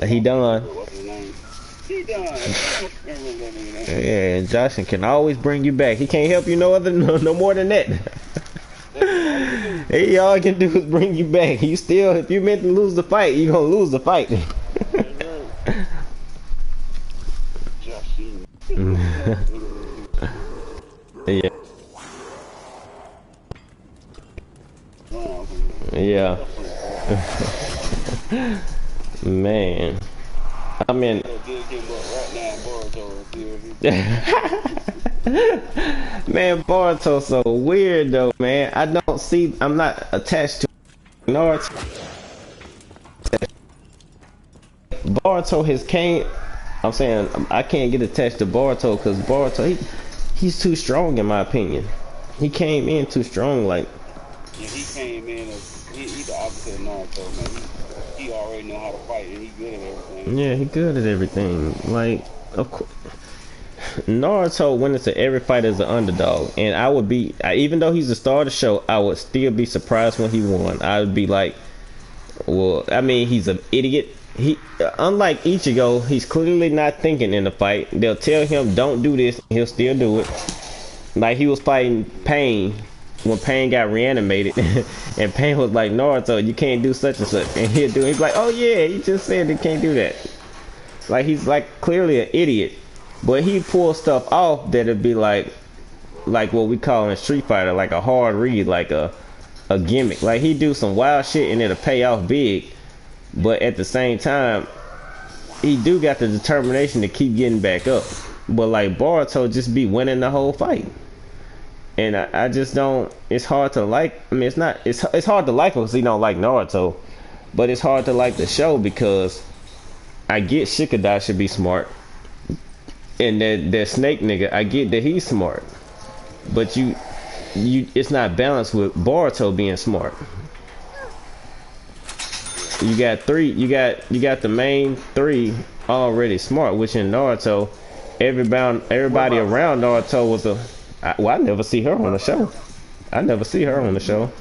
Speaker 1: He done. He done. Yeah, and Joshin can always bring you back. He can't help you no more than that. Hey, all he can do is bring you back. You still, if you meant to lose the fight, you gonna lose the fight. Yeah. Yeah. Man. I mean. Man, Boruto's so weird though, man. I don't see. I'm not attached to Naruto. Boruto has can't. I'm saying I can't get attached to Boruto because Boruto he's too strong in my opinion. He came in too strong, like.
Speaker 3: Yeah, he came in as he the opposite of Naruto, man. He already know how to fight and he good at everything.
Speaker 1: Yeah, he good at everything. Like, of course. Naruto went into every fight as an underdog, and I would be, even though he's the star of the show, I would still be surprised when he won. I would be like, well, I mean, he's an idiot. He, unlike Ichigo, he's clearly not thinking in the fight. They'll tell him, don't do this, he'll still do it. Like, he was fighting Pain when Pain got reanimated, and Pain was like, Naruto, you can't do such and such, and he's like, oh yeah, he just said he can't do that. Like, he's like clearly an idiot. But he pulls stuff off that'd be like what we call in Street Fighter, like a hard read, like a gimmick. Like, he do some wild shit and it'll pay off big. But at the same time, he do got the determination to keep getting back up. But like Boruto just be winning the whole fight. And I just don't, it's hard to like, I mean it's hard to like him because he don't like Naruto. But it's hard to like the show because I get Shikadai should be smart. And that snake nigga, I get that he's smart. But you it's not balanced with Boruto being smart. You got the main three already smart, which in Naruto, everybody around Naruto was I never see her on the show. I never see her on the show.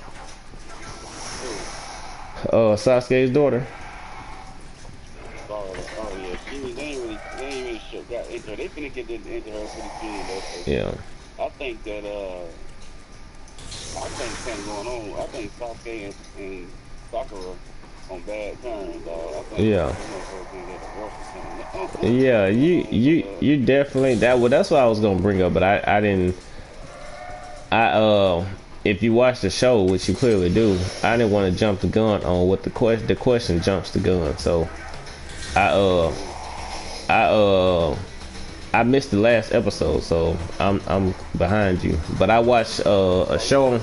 Speaker 1: Sasuke's daughter.
Speaker 3: Oh yeah, they ain't really got into her. They finna get into her pretty soon though.
Speaker 1: Yeah.
Speaker 3: I think that something going on. I think Sasuke and Sakura on bad terms, dog. I think
Speaker 1: yeah. Yeah, you definitely that's what I was gonna bring up, but I didn't. If you watch the show, which you clearly do, I didn't want to jump the gun on what the question jumps the gun. So I missed the last episode, so I'm behind you. But I watched a show.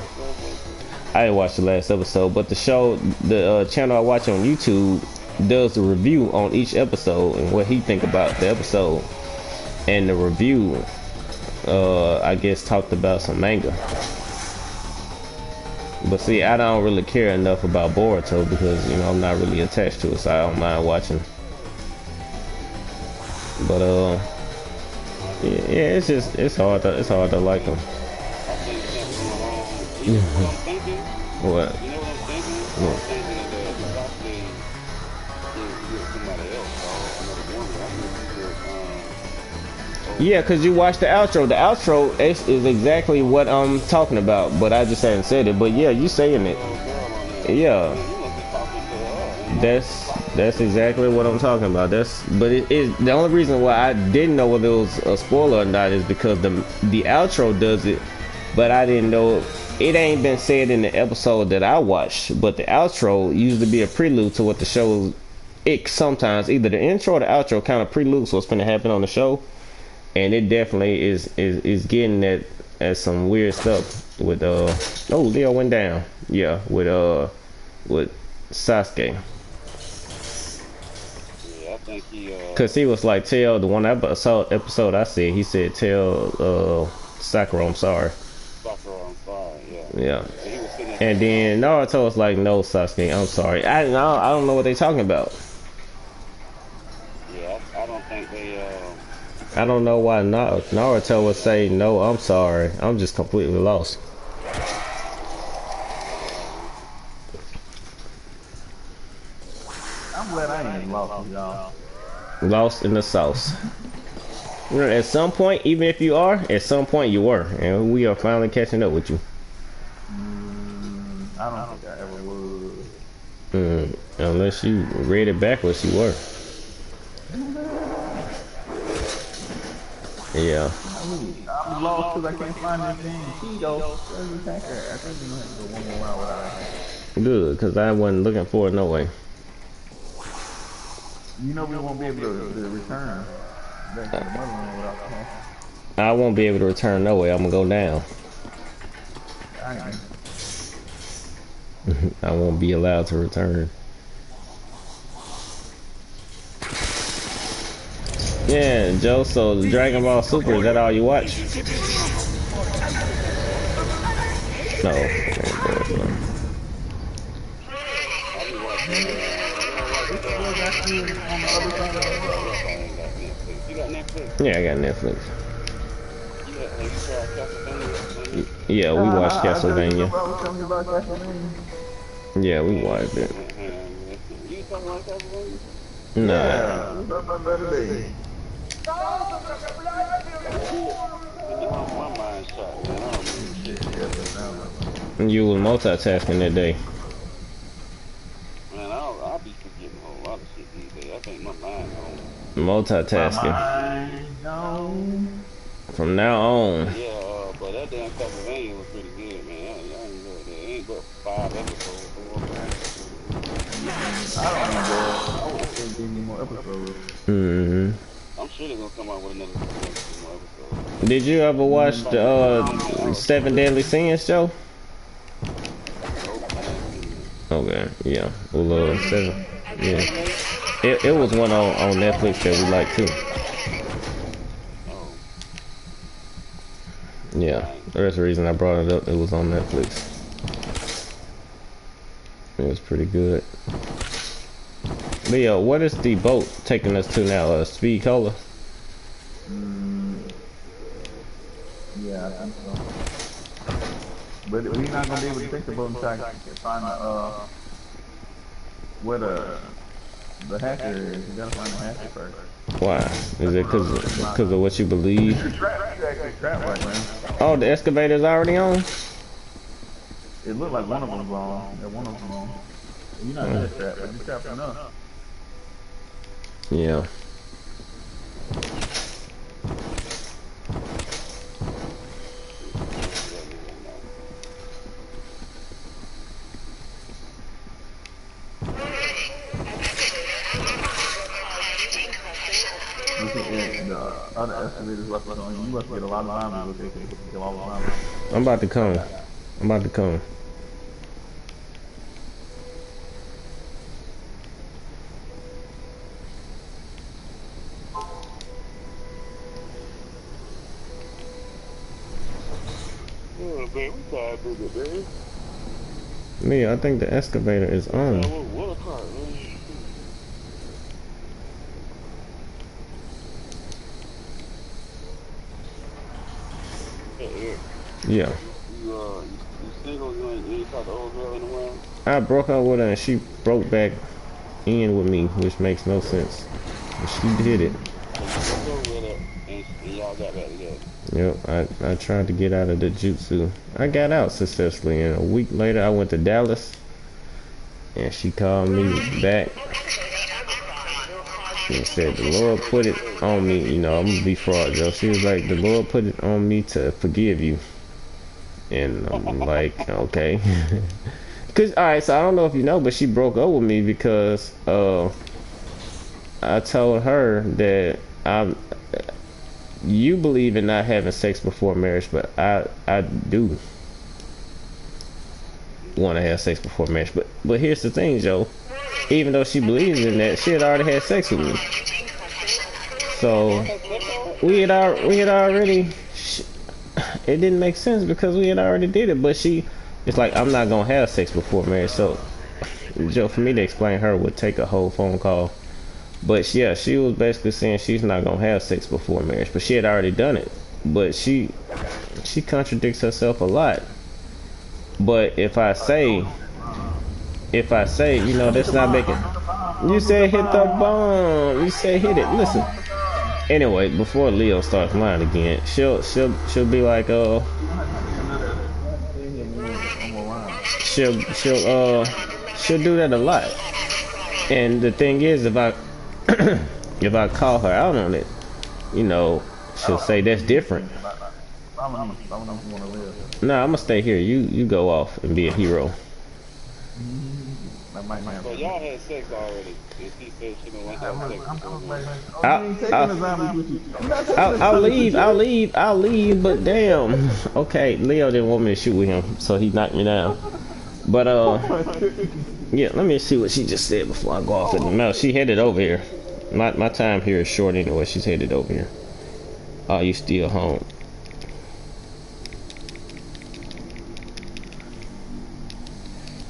Speaker 1: I didn't watch the last episode, but the show, the channel I watch on YouTube does a review on each episode and what he think about the episode. And the review, I guess, talked about some manga. But see, I don't really care enough about Boruto because, you know, I'm not really attached to it, so I don't mind watching. But yeah, it's hard to like him. What?
Speaker 3: You know what I'm thinking?
Speaker 1: What?
Speaker 3: I'm thinking that Sasuke is somebody else, dog.
Speaker 1: Yeah, because you watched the outro. The outro is exactly what I'm talking about, but I just haven't said it. But yeah, you saying it. Yeah. That's exactly what I'm talking about. But it is the only reason why I didn't know whether it was a spoiler or not is because the outro does it, but I didn't know it ain't been said in the episode that I watched. But the outro used to be a prelude to what the show. It sometimes either the intro or the outro kind of preludes what's going to happen on the show, and it definitely is getting at some weird stuff with Leo went down. Yeah, with Sasuke. Cause he was like, tell the one episode I see, he said, tell Sakura I'm sorry.
Speaker 3: Sakura I'm sorry, yeah.
Speaker 1: Yeah. And then Naruto was like, no Sasuke, I'm sorry. I don't know what they talking about.
Speaker 3: Yeah, I don't think they
Speaker 1: I don't know why Naruto would say no, I'm sorry. I'm just completely lost.
Speaker 2: I'm glad I ain't lost, y'all.
Speaker 1: Lost in the sauce. You know, at some point, even if you are, at some point you were, and we are finally catching up with you.
Speaker 2: I don't think I ever would.
Speaker 1: Unless you read it backwards, you were. Yeah.
Speaker 2: I'm lost because I can't find this damn key though. I think we're gonna have to go one more round without it.
Speaker 1: Good, because I wasn't looking for it no way.
Speaker 2: You know we won't be able to return back to the motherland without the hack.
Speaker 1: I won't be able to return no way. I'm gonna go down. I won't be allowed to return. Yeah, Joe, so Dragon Ball Super, is that all you watch? No. Yeah, I got Netflix. Yeah, we watched Castlevania. Yeah, we watched it. Nah. You was multitasking that day.
Speaker 3: Man, I'll be forgetting a whole lot of shit these days. I think my mind on.
Speaker 1: Multitasking. From now on.
Speaker 3: Yeah, but that damn Castlevania was pretty good, man. I enjoyed that. It ain't but 5 episodes.
Speaker 2: I don't remember. 15 more episodes.
Speaker 1: Mm-hmm.
Speaker 3: I'm sure they're gonna come out with another episode.
Speaker 1: Did you ever watch the 7 Deadly Sins, Joe? Okay, yeah. Well, 7. Yeah. It was one on Netflix that we liked too. Yeah, that's the reason I brought it up. It was on Netflix. It was pretty good. Leo, what is the boat taking us to now? Speed Cola?
Speaker 2: Yeah, I think so. But we're not gonna be able to take the boat until I find where the hacker is. You gotta find the hacker first.
Speaker 1: Why? Is it because of what you believe? Oh, the excavator's already on?
Speaker 2: It looked like one of them's on. Yeah, one of them's on. You're not that strapped, but you're strapped enough.
Speaker 1: Yeah.
Speaker 2: The other excavators left on you. You must get a lot of zombies with it. Kill all the zombies.
Speaker 1: I'm about to come. I'm about to come.
Speaker 3: Oh, man, we tired of it, man.
Speaker 1: Me, I think the excavator is on.
Speaker 3: What a car, man.
Speaker 1: Yeah.
Speaker 3: You single? You ain't talk to old girl in a while?
Speaker 1: I broke up with her and she broke back in with me, which makes no sense. But she did it.
Speaker 3: And y'all got back together.
Speaker 1: Yep, I tried to get out of the jutsu. I got out successfully, and a week later I went to Dallas and she called me back and said the Lord put it on me, you know, I'm gonna be fraud, Joe. She was like, the Lord put it on me to forgive you. And I'm like, okay. Cause alright, so I don't know if you know, but she broke up with me because I told her that you believe in not having sex before marriage, but I do want to have sex before marriage. But here's the thing, Joe. Even though she believes in that, she had already had sex with me. So we had already. It didn't make sense because we had already did it. But it's like, I'm not gonna have sex before marriage. So Joe, for me to explain her would take a whole phone call. But yeah, she was basically saying she's not gonna have sex before marriage, but she had already done it. But she contradicts herself a lot. But if I say, you know, that's not making. You said hit the bomb. You said hit it. Listen. Anyway, before Leo starts lying again, she'll be like, she'll do that a lot. And the thing is, if I call her out on it, you know, she'll say that's different. Nah, I'm gonna stay here. You go off and be a hero.
Speaker 3: So y'all had sex already. And she said she don't want to have sex.
Speaker 1: I'll leave, but damn. Okay, Leo didn't want me to shoot with him, so he knocked me down. But yeah, let me see what she just said before I go off in the mouth. She headed over here. My time here is short anyway. She's headed over here. Oh, you still home?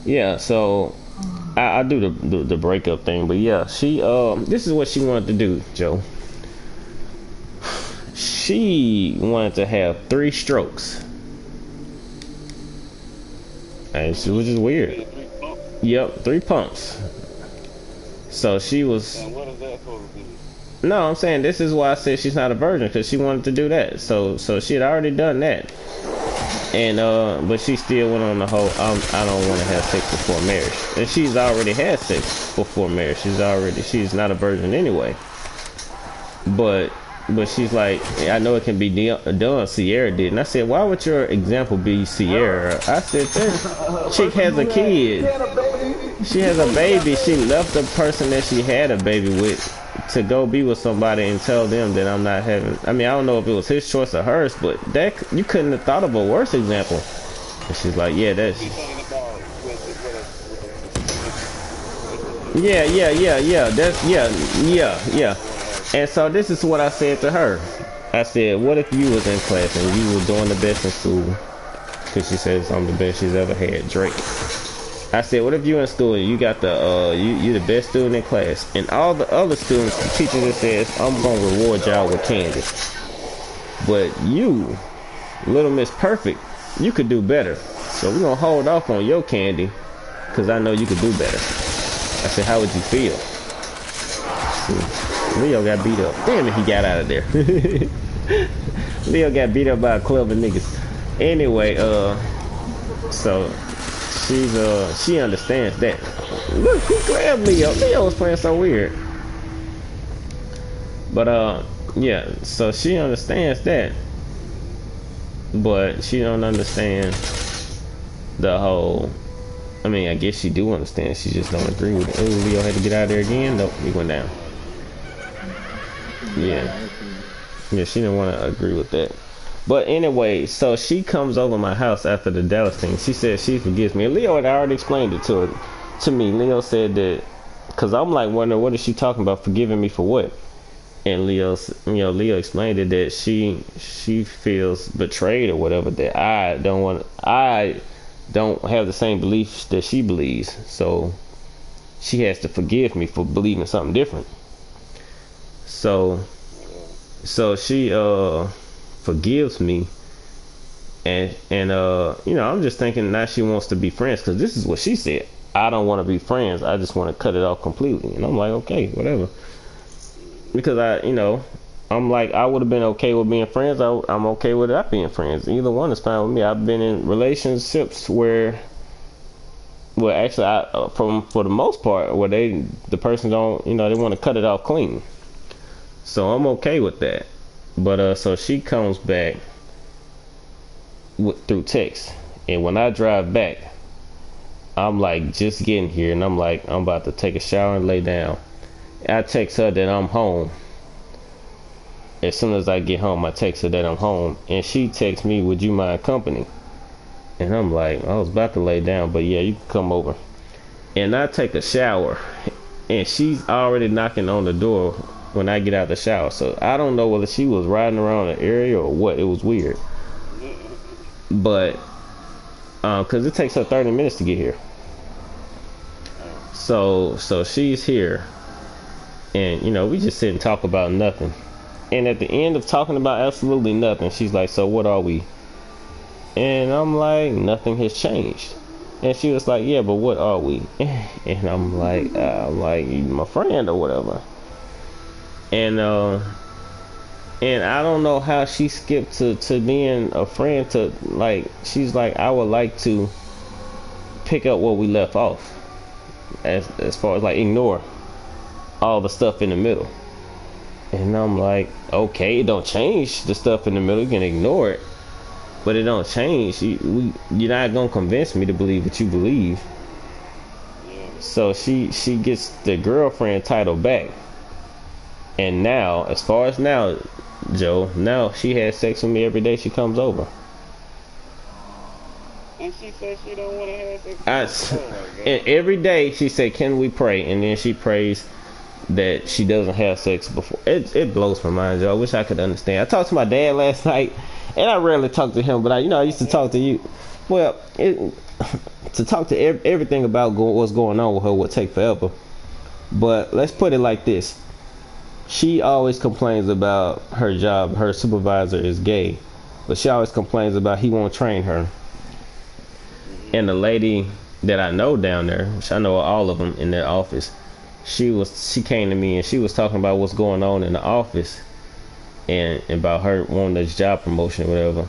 Speaker 1: Yeah, so I do the breakup thing, but yeah, she this is what she wanted to do, Joe. She wanted to have 3 strokes, and which is weird. Yep, 3 pumps. So she was.
Speaker 3: And what is that supposed to do?
Speaker 1: No, I'm saying this is why I said she's not a virgin, because she wanted to do that. So she had already done that. And but she still went on the whole I don't want to have sex before marriage. And she's already had sex before marriage. She's not a virgin anyway. But she's like, I know it can be done. Sierra did. And I said, why would your example be Sierra? I said, that chick has a kid. She has a baby. She left the person that she had a baby with to go be with somebody and tell them that I'm not having. I mean, I don't know if it was his choice or hers, but that you couldn't have thought of a worse example. And she's like, yeah, that's. Yeah. That's yeah. And so this is what I said to her. I said, what if you was in class and you were doing the best in school? Because she says I'm the best she's ever had, Drake. I said, what if you in school and you got the you the best student in class, and all the other students, the teacher just says, I'm gonna reward y'all with candy. But you, Little Miss Perfect, you could do better. So we're gonna hold off on your candy, because I know you could do better. I said, how would you feel? Leo got beat up. Damn it, he got out of there. Leo got beat up by a club of niggas. Anyway, so she understands that. Look, he grabbed Leo. Leo was playing so weird. But yeah, so she understands that. But she don't understand the whole. I mean, I guess she do understand. She just don't agree with it. Oh, Leo had to get out of there again. Nope, he went down. Yeah, she didn't want to agree with that. But anyway, so she comes over my house after the Dallas thing. She said she forgives me. And Leo had already explained it to me. Leo said that, because I'm like wondering, what is she talking about? Forgiving me for what? And Leo explained it that she feels betrayed or whatever. That I don't have the same beliefs that she believes. So she has to forgive me for believing something different. So she forgives me, and I'm just thinking now she wants to be friends, because this is what she said. I don't want to be friends. I just want to cut it off completely. And I'm like, okay, whatever. Because I'm like, I would have been okay with being friends. I'm okay with not being friends. Either one is fine with me. I've been in relationships where, well, actually, for the most part, where the person don't, they want to cut it off clean. So I'm okay with that. But so she comes back through text, and when I drive back, I'm like just getting here, and I'm like, I'm about to take a shower and lay down. I text her that I'm home. As soon as I get home, I text her that I'm home, and she texts me, would you mind company? And I'm like, I was about to lay down, but yeah, you can come over. And I take a shower, and she's already knocking on the door when I get out of the shower. So I don't know whether she was riding around the area or what. It was weird. But because it takes her 30 minutes to get here. So she's here, and we just sit and talk about nothing. And at the end of talking about absolutely nothing, she's like, so what are we? And I'm like, nothing has changed. And she was like, yeah, but what are we? And I'm like, my friend or whatever. And I don't know how she skipped to being a friend, to like, she's like, I would like to pick up where we left off, as far as like ignore all the stuff in the middle. And I'm like, okay, it don't change the stuff in the middle. You can ignore it, but it don't change. You're not gonna convince me to believe what you believe. So she gets the girlfriend title back. And now, as far as now, Joe, now she has sex with me every day she comes over.
Speaker 3: And she said she don't want to have sex.
Speaker 1: And every day she said, can we pray? And then she prays that she doesn't have sex before. It blows my mind, Joe. I wish I could understand. I talked to my dad last night, and I rarely talk to him, but I used to talk to you. Well, to talk to everything about what's going on with her would take forever. But let's put it like this. She always complains about her job. Her supervisor is gay, but she always complains about he won't train her. And the lady that I know down there, which I know all of them in their office, she came to me and she was talking about what's going on in the office and about her wanting this job promotion or whatever.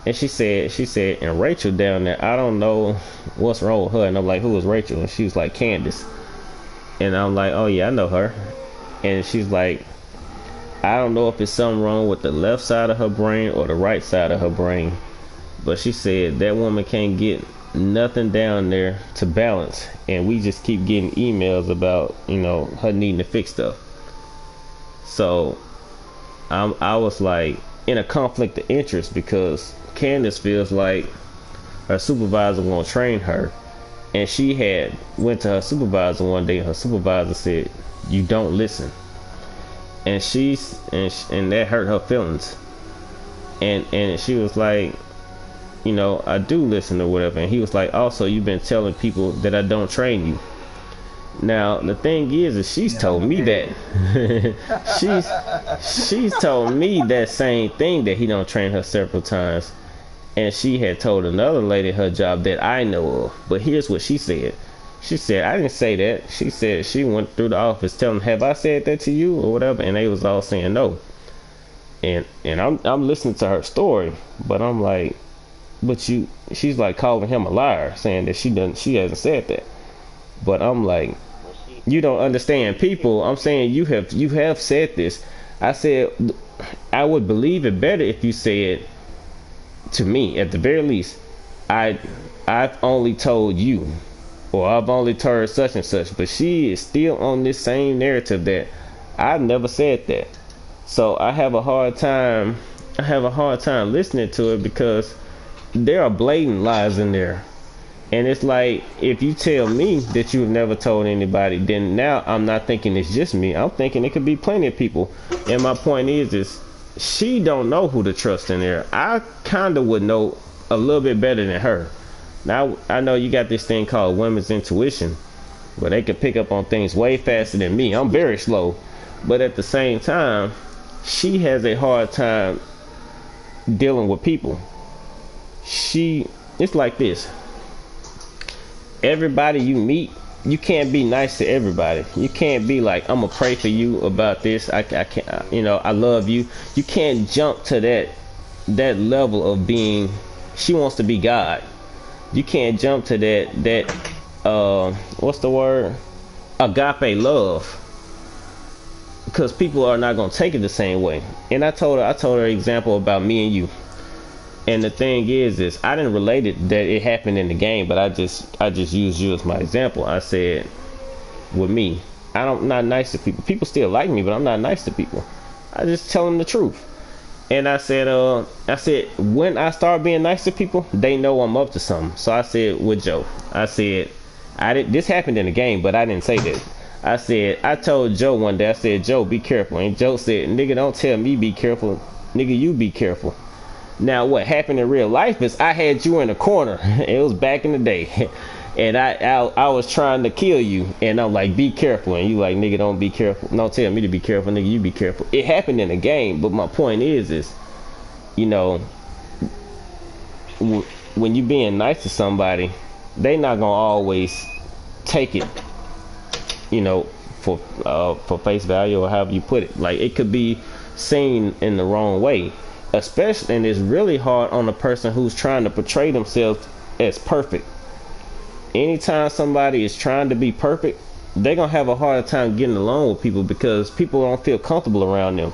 Speaker 1: And she said, and Rachel down there, I don't know what's wrong with her. And I'm like, who is Rachel? And she was like, Candace. And I'm like, oh yeah, I know her. And she's like, I don't know if it's something wrong with the left side of her brain or the right side of her brain, but she said that woman can't get nothing down there to balance, and we just keep getting emails about, you know, her needing to fix stuff. So I was like in a conflict of interest because Candace feels like her supervisor won't train her, and she had went to her supervisor one day, and her supervisor said, "You don't listen," and and that hurt her feelings, and she was like, you know, "I do listen," or whatever. And he was like, "Also, you've been telling people that I don't train you." Now the thing is she's told me that she's told me that same thing, that he don't train her several times, and she had told another lady at her job that I know of. But here's what she said. She said, "I didn't say that." She said she went through the office telling, "Have I said that to you?" or whatever, and they was all saying no. And I'm listening to her story, but I'm like, but she's like calling him a liar, saying that she hasn't said that. But I'm like, you don't understand people. I'm saying you have said this. I said I would believe it better if you said to me, at the very least, I've only told you, or I've only told such and such. But she is still on this same narrative that I never said that. So I have a hard time listening to it, because there are blatant lies in there. And it's like, if you tell me that you've never told anybody, then now I'm not thinking it's just me. I'm thinking it could be plenty of people. And my point is she don't know who to trust in there. I kind of would know a little bit better than her. Now, I know you got this thing called women's intuition, where they can pick up on things way faster than me. I'm very slow. But at the same time, she has a hard time dealing with people. It's like this. Everybody you meet, you can't be nice to everybody. You can't be like, "I'm gonna pray for you about this. I can't, you know, I love you." You can't jump to that level of being, she wants to be God. You can't jump to that what's the word? Agape love. Because people are not gonna take it the same way. And I told her an example about me and you. And the thing is I didn't relate it that it happened in the game, but I just used you as my example. I said, with me, I'm not nice to people. People still like me, but I'm not nice to people. I just tell them the truth. And I said, when I start being nice to people, they know I'm up to something. So I said with Joe, I said, this happened in the game, but I didn't say that. I said, I told Joe one day, I said, "Joe, be careful." And Joe said, "Nigga, don't tell me be careful. Nigga, you be careful." Now, what happened in real life is I had you in a corner. It was back in the day. And I was trying to kill you. And I'm like, "Be careful." And you like, "Nigga, don't be careful. Don't tell me to be careful. Nigga, you be careful." It happened in the game. But my point is, you know, when you being nice to somebody, they not going to always take it, you know, for face value, or however you put it. Like, it could be seen in the wrong way. Especially, and it's really hard on a person who's trying to portray themselves as perfect. Anytime somebody is trying to be perfect, they're gonna have a harder time getting along with people, because people don't feel comfortable around them.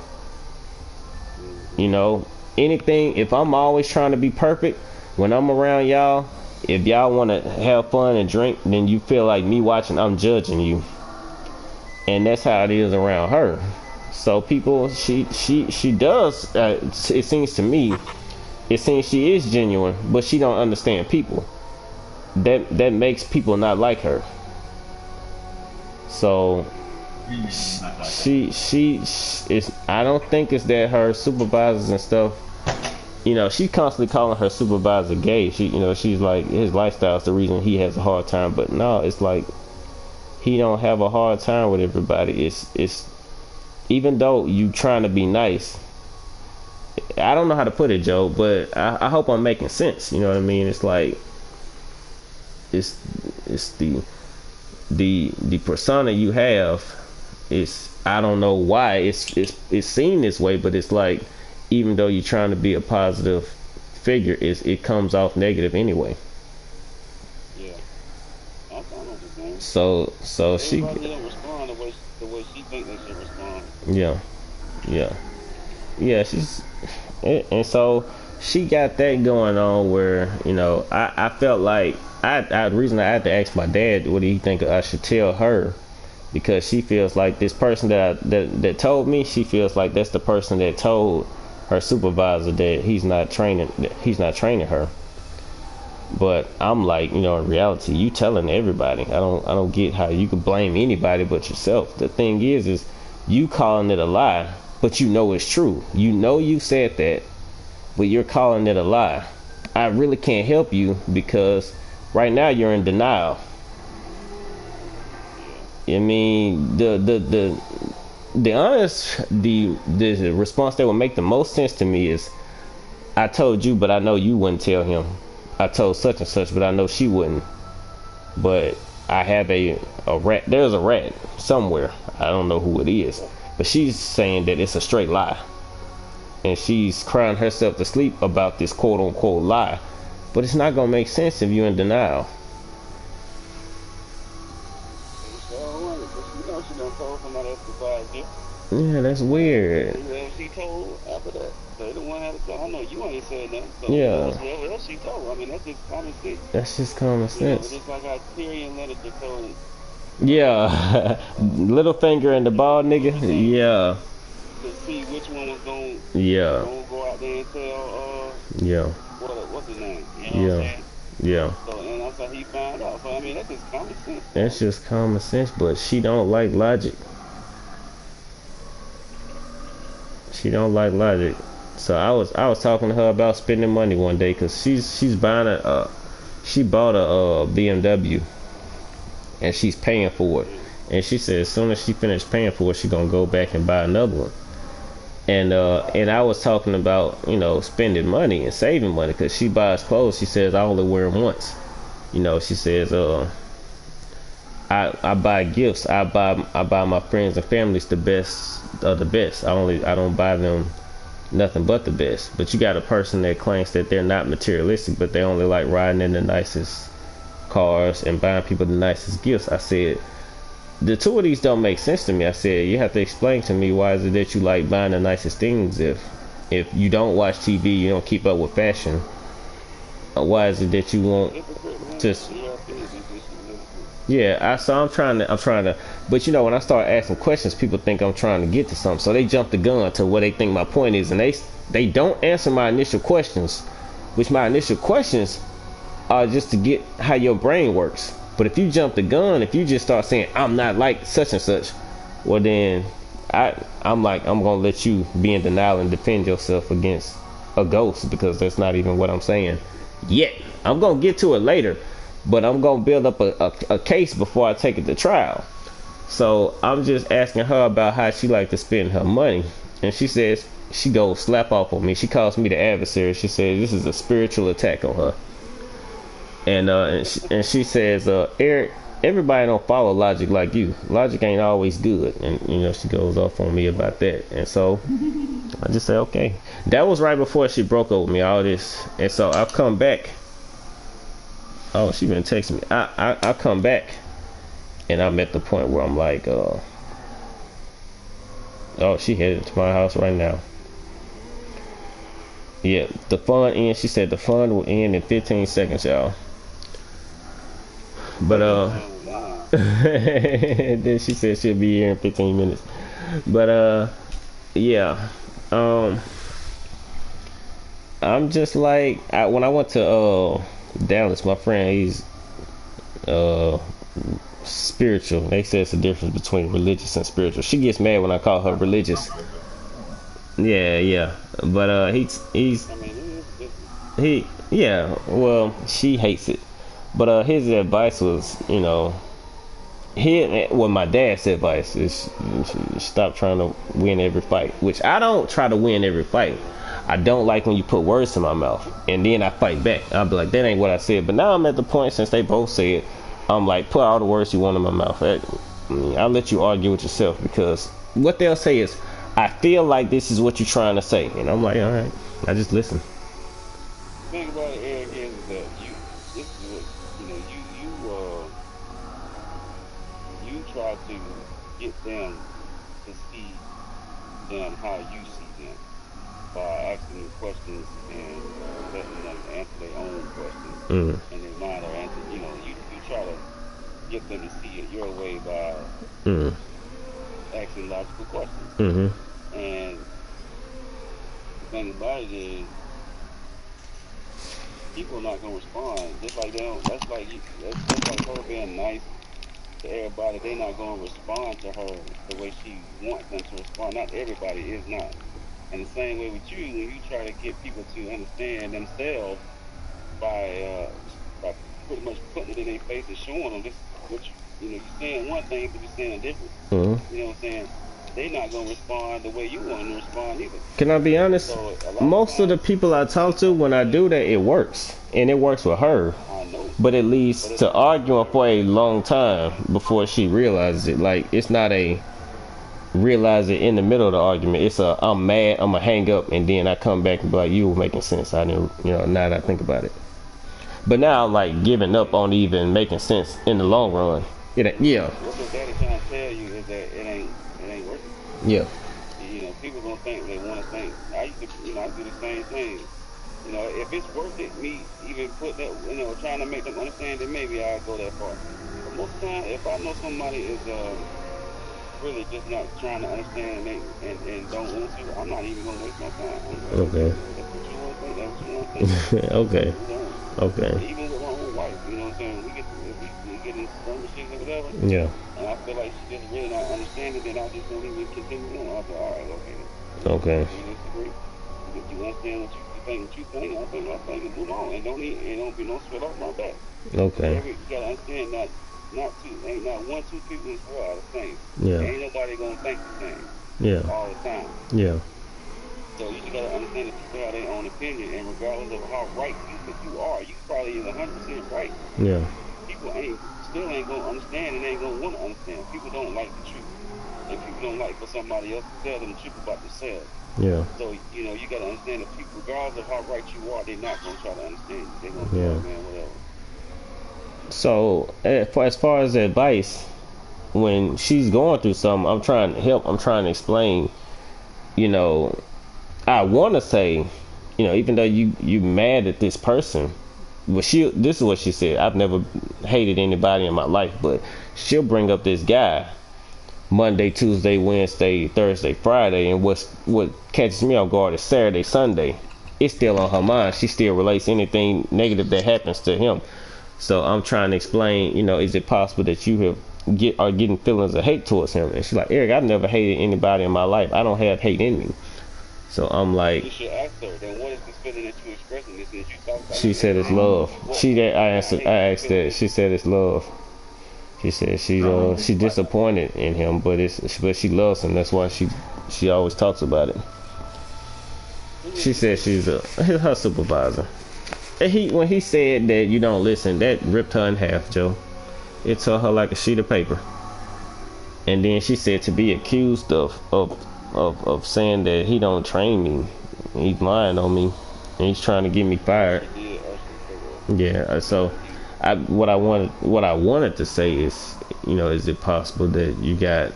Speaker 1: You know, if I'm always trying to be perfect, when I'm around y'all, if y'all want to have fun and drink, then you feel like me watching, I'm judging you. And that's how it is around her. So people, she does, it seems to me, she is genuine, but she don't understand people. That makes people not like her. So she is, I don't think it's that her supervisors and stuff, you know, she's constantly calling her supervisor gay. She's like, his lifestyle is the reason he has a hard time. But no, it's like, he don't have a hard time with everybody. It's even though you trying to be nice, I don't know how to put it, Joe, but I hope I'm making sense. You know what I mean? It's like, it's the persona you have is, I don't know why it's seen this way, but it's like, even though you're trying to be a positive figure, it comes off negative anyway.
Speaker 3: Yeah, I know what you're saying.
Speaker 1: So she
Speaker 3: don't respond the way she thinks they should respond.
Speaker 1: Yeah, she's, and so she got that going on where, you know, I felt like the reason I had to ask my dad what do he think I should tell her, because she feels like this person that told me, she feels like that's the person that told her supervisor that he's not training her. But I'm like, you know, in reality, you telling everybody. I don't get how you could blame anybody but yourself. The thing is you calling it a lie, but you know it's true. You know you said that, but you're calling it a lie. I really can't help you because right now you're in denial. I mean, the response that would make the most sense to me is, I told you, but I know you wouldn't tell him. I told such and such, but I know she wouldn't. But I have a rat. There's a rat somewhere. I don't know who it is, but she's saying that it's a straight lie, and she's crying herself to sleep about this quote unquote lie. But it's not gonna make sense if you're in denial. Yeah, that's weird.
Speaker 3: She told after that. So the one had to tell. I know you ain't said nothing. So
Speaker 1: yeah.
Speaker 3: Whatever else she told. I mean, that's just common sense.
Speaker 1: That's just common sense.
Speaker 3: You know, just like how Tyrion literature told.
Speaker 1: Yeah, little finger and the bald nigga. Yeah.
Speaker 3: To see which one was going.
Speaker 1: Yeah.
Speaker 3: Gonna go out there and tell.
Speaker 1: Yeah.
Speaker 3: What's his name? You know what I'm saying?
Speaker 1: Yeah.
Speaker 3: So, and that's how he found out. So I mean, that's just common sense.
Speaker 1: That's just common sense, but she don't like logic. She don't like logic. So I was talking to her about spending money one day, cause she's buying she bought a BMW, and she's paying for it. And she said as soon as she finished paying for it, she's gonna go back and buy another one. And I was talking about, you know, spending money and saving money, cause she buys clothes. She says I only wear them once. You know, she says I buy gifts. I buy my friends and families the best of the best. I don't buy them nothing but the best. But you got a person that claims that they're not materialistic, but they only like riding in the nicest cars and buying people the nicest gifts. I said, the two of these don't make sense to me. I said, you have to explain to me, why is it that you like buying the nicest things if you don't watch TV, you don't keep up with fashion? Why is it that you want just... Yeah, I'm trying to, but you know, when I start asking questions, people think I'm trying to get to something, so they jump the gun to what they think my point is, and they don't answer my initial questions, which my initial questions are just to get how your brain works. But if you jump the gun, if you just start saying I'm not like such and such, well then I'm gonna let you be in denial and defend yourself against a ghost, because that's not even what I'm saying yet. I'm gonna get to it later. But I'm going to build up a case before I take it to trial. So I'm just asking her about how she like to spend her money. And she says, she goes slap off on me. She calls me the adversary. She says this is a spiritual attack on her. And she says, Eric, everybody don't follow logic like you. Logic ain't always good. And, you know, she goes off on me about that. And so I just say, okay. That was right before she broke up with me, all this. And so I've come back. Oh, she been texting me. I come back, and I'm at the point where I'm like, oh, she headed to my house right now. Yeah, the fun ends. She said the fun will end in 15 seconds, y'all. But then she said she'll be here in 15 minutes. But yeah, I'm just like, when I went to Dallas, my friend, he's spiritual. They say it's the difference between religious and spiritual. She gets mad when I call her religious. Yeah. But well, she hates it. But his advice was, you know, my dad's advice is stop trying to win every fight. Which I don't try to win every fight. I don't like when you put words in my mouth and then I fight back. I'll be like, that ain't what I said. But now I'm at the point, since they both said, I'm like, put all the words you want in my mouth. I'll let you argue with yourself, because what they'll say is, I feel like this is what you're trying to say. And I'm like, all right, I just listen.
Speaker 3: The thing about it, Eric, is that this is what, you try to get them to see them how you see them. by asking them questions and letting them answer their own questions.
Speaker 1: Mm-hmm.
Speaker 3: And their mind are answered. You know, you try to get them to see it your way by asking logical questions.
Speaker 1: Mm-hmm.
Speaker 3: And the thing about it is, people are not gonna respond. Just like they don't. That's like her being nice to everybody. They're not gonna respond to her the way she wants them to respond. Not everybody is not. And the same way with you, when you try to get people to understand themselves by pretty much putting it in their face and showing them this is what you're saying one thing, but you're saying a different.
Speaker 1: Mm-hmm.
Speaker 3: You know what I'm saying? They're not gonna respond the way you want them to respond either.
Speaker 1: Can I be honest?
Speaker 3: So
Speaker 1: most of the people I talk to, when I do that, it works, and it works with her.
Speaker 3: I know.
Speaker 1: But it leads to arguing for a long time before she realizes it. Like, it's not a realize it in the middle of the argument. It's a I'm mad, I'm gonna hang up, and then I come back and be like, you were making sense. I didn't, now that I think about it. But now I'm like giving up on even making sense in the long run. Yeah.
Speaker 3: What the daddy trying to tell you is that it ain't working.
Speaker 1: Yeah.
Speaker 3: People gonna think they want to think. I used to, I do the same thing. If it's worth it, me even put that, trying to make them understand, then maybe I'll go that far. But most of the time, if I know somebody is really just not trying to understand and don't want to, I'm not even gonna waste my time.
Speaker 1: Okay.
Speaker 3: That's what you want to think. That's what you want to think.
Speaker 1: Okay. Okay.
Speaker 3: Even with my own wife, you know what I'm saying? We get in skirmishes or whatever.
Speaker 1: Yeah.
Speaker 3: And I feel like she just really not understanding, then I just don't even continue on. I feel, all right, okay.
Speaker 1: Okay.
Speaker 3: You disagree? If you understand what you think, I think, and move on. And don't be no sweat off my back.
Speaker 1: Okay.
Speaker 3: You gotta understand that ain't not one, two people in this world are the same.
Speaker 1: Yeah.
Speaker 3: Ain't nobody gonna think the same.
Speaker 1: Yeah.
Speaker 3: All the time.
Speaker 1: Yeah.
Speaker 3: So you just gotta understand that people have their own opinion, and regardless of how right you think you are, you probably is 100% right.
Speaker 1: Yeah.
Speaker 3: People still ain't gonna understand and ain't gonna want to understand. People don't like the truth, and people don't like for somebody else to tell them the truth about themselves.
Speaker 1: Yeah.
Speaker 3: So you gotta understand that people, regardless of how right you are, they're not gonna try to understand you. They're gonna
Speaker 1: Yeah.
Speaker 3: man, whatever.
Speaker 1: So as far as advice, when she's going through something, I'm trying to help. I'm trying to explain. I want to say, even though you mad at this person, but this is what she said. I've never hated anybody in my life, but she'll bring up this guy Monday, Tuesday, Wednesday, Thursday, Friday, and what catches me off guard is Saturday, Sunday. It's still on her mind. She still relates anything negative that happens to him. So I'm trying to explain, is it possible that you are getting feelings of hate towards him? And she's like, Eric, I've never hated anybody in my life. I don't have hate in me. So I'm like,
Speaker 3: you should ask her, then what is this feeling that you expressing? This is you talking about?
Speaker 1: She said it's love. I asked that. She said it's love. She said she's disappointed in him, but she loves him. That's why she always talks about it. She said she's her supervisor. And when he said that you don't listen, that ripped her in half, Joe. It tore her like a sheet of paper. And then she said to be accused of saying that he don't train me, he's lying on me, and he's trying to get me fired. Yeah. So what I wanted to say is, is it possible that you got,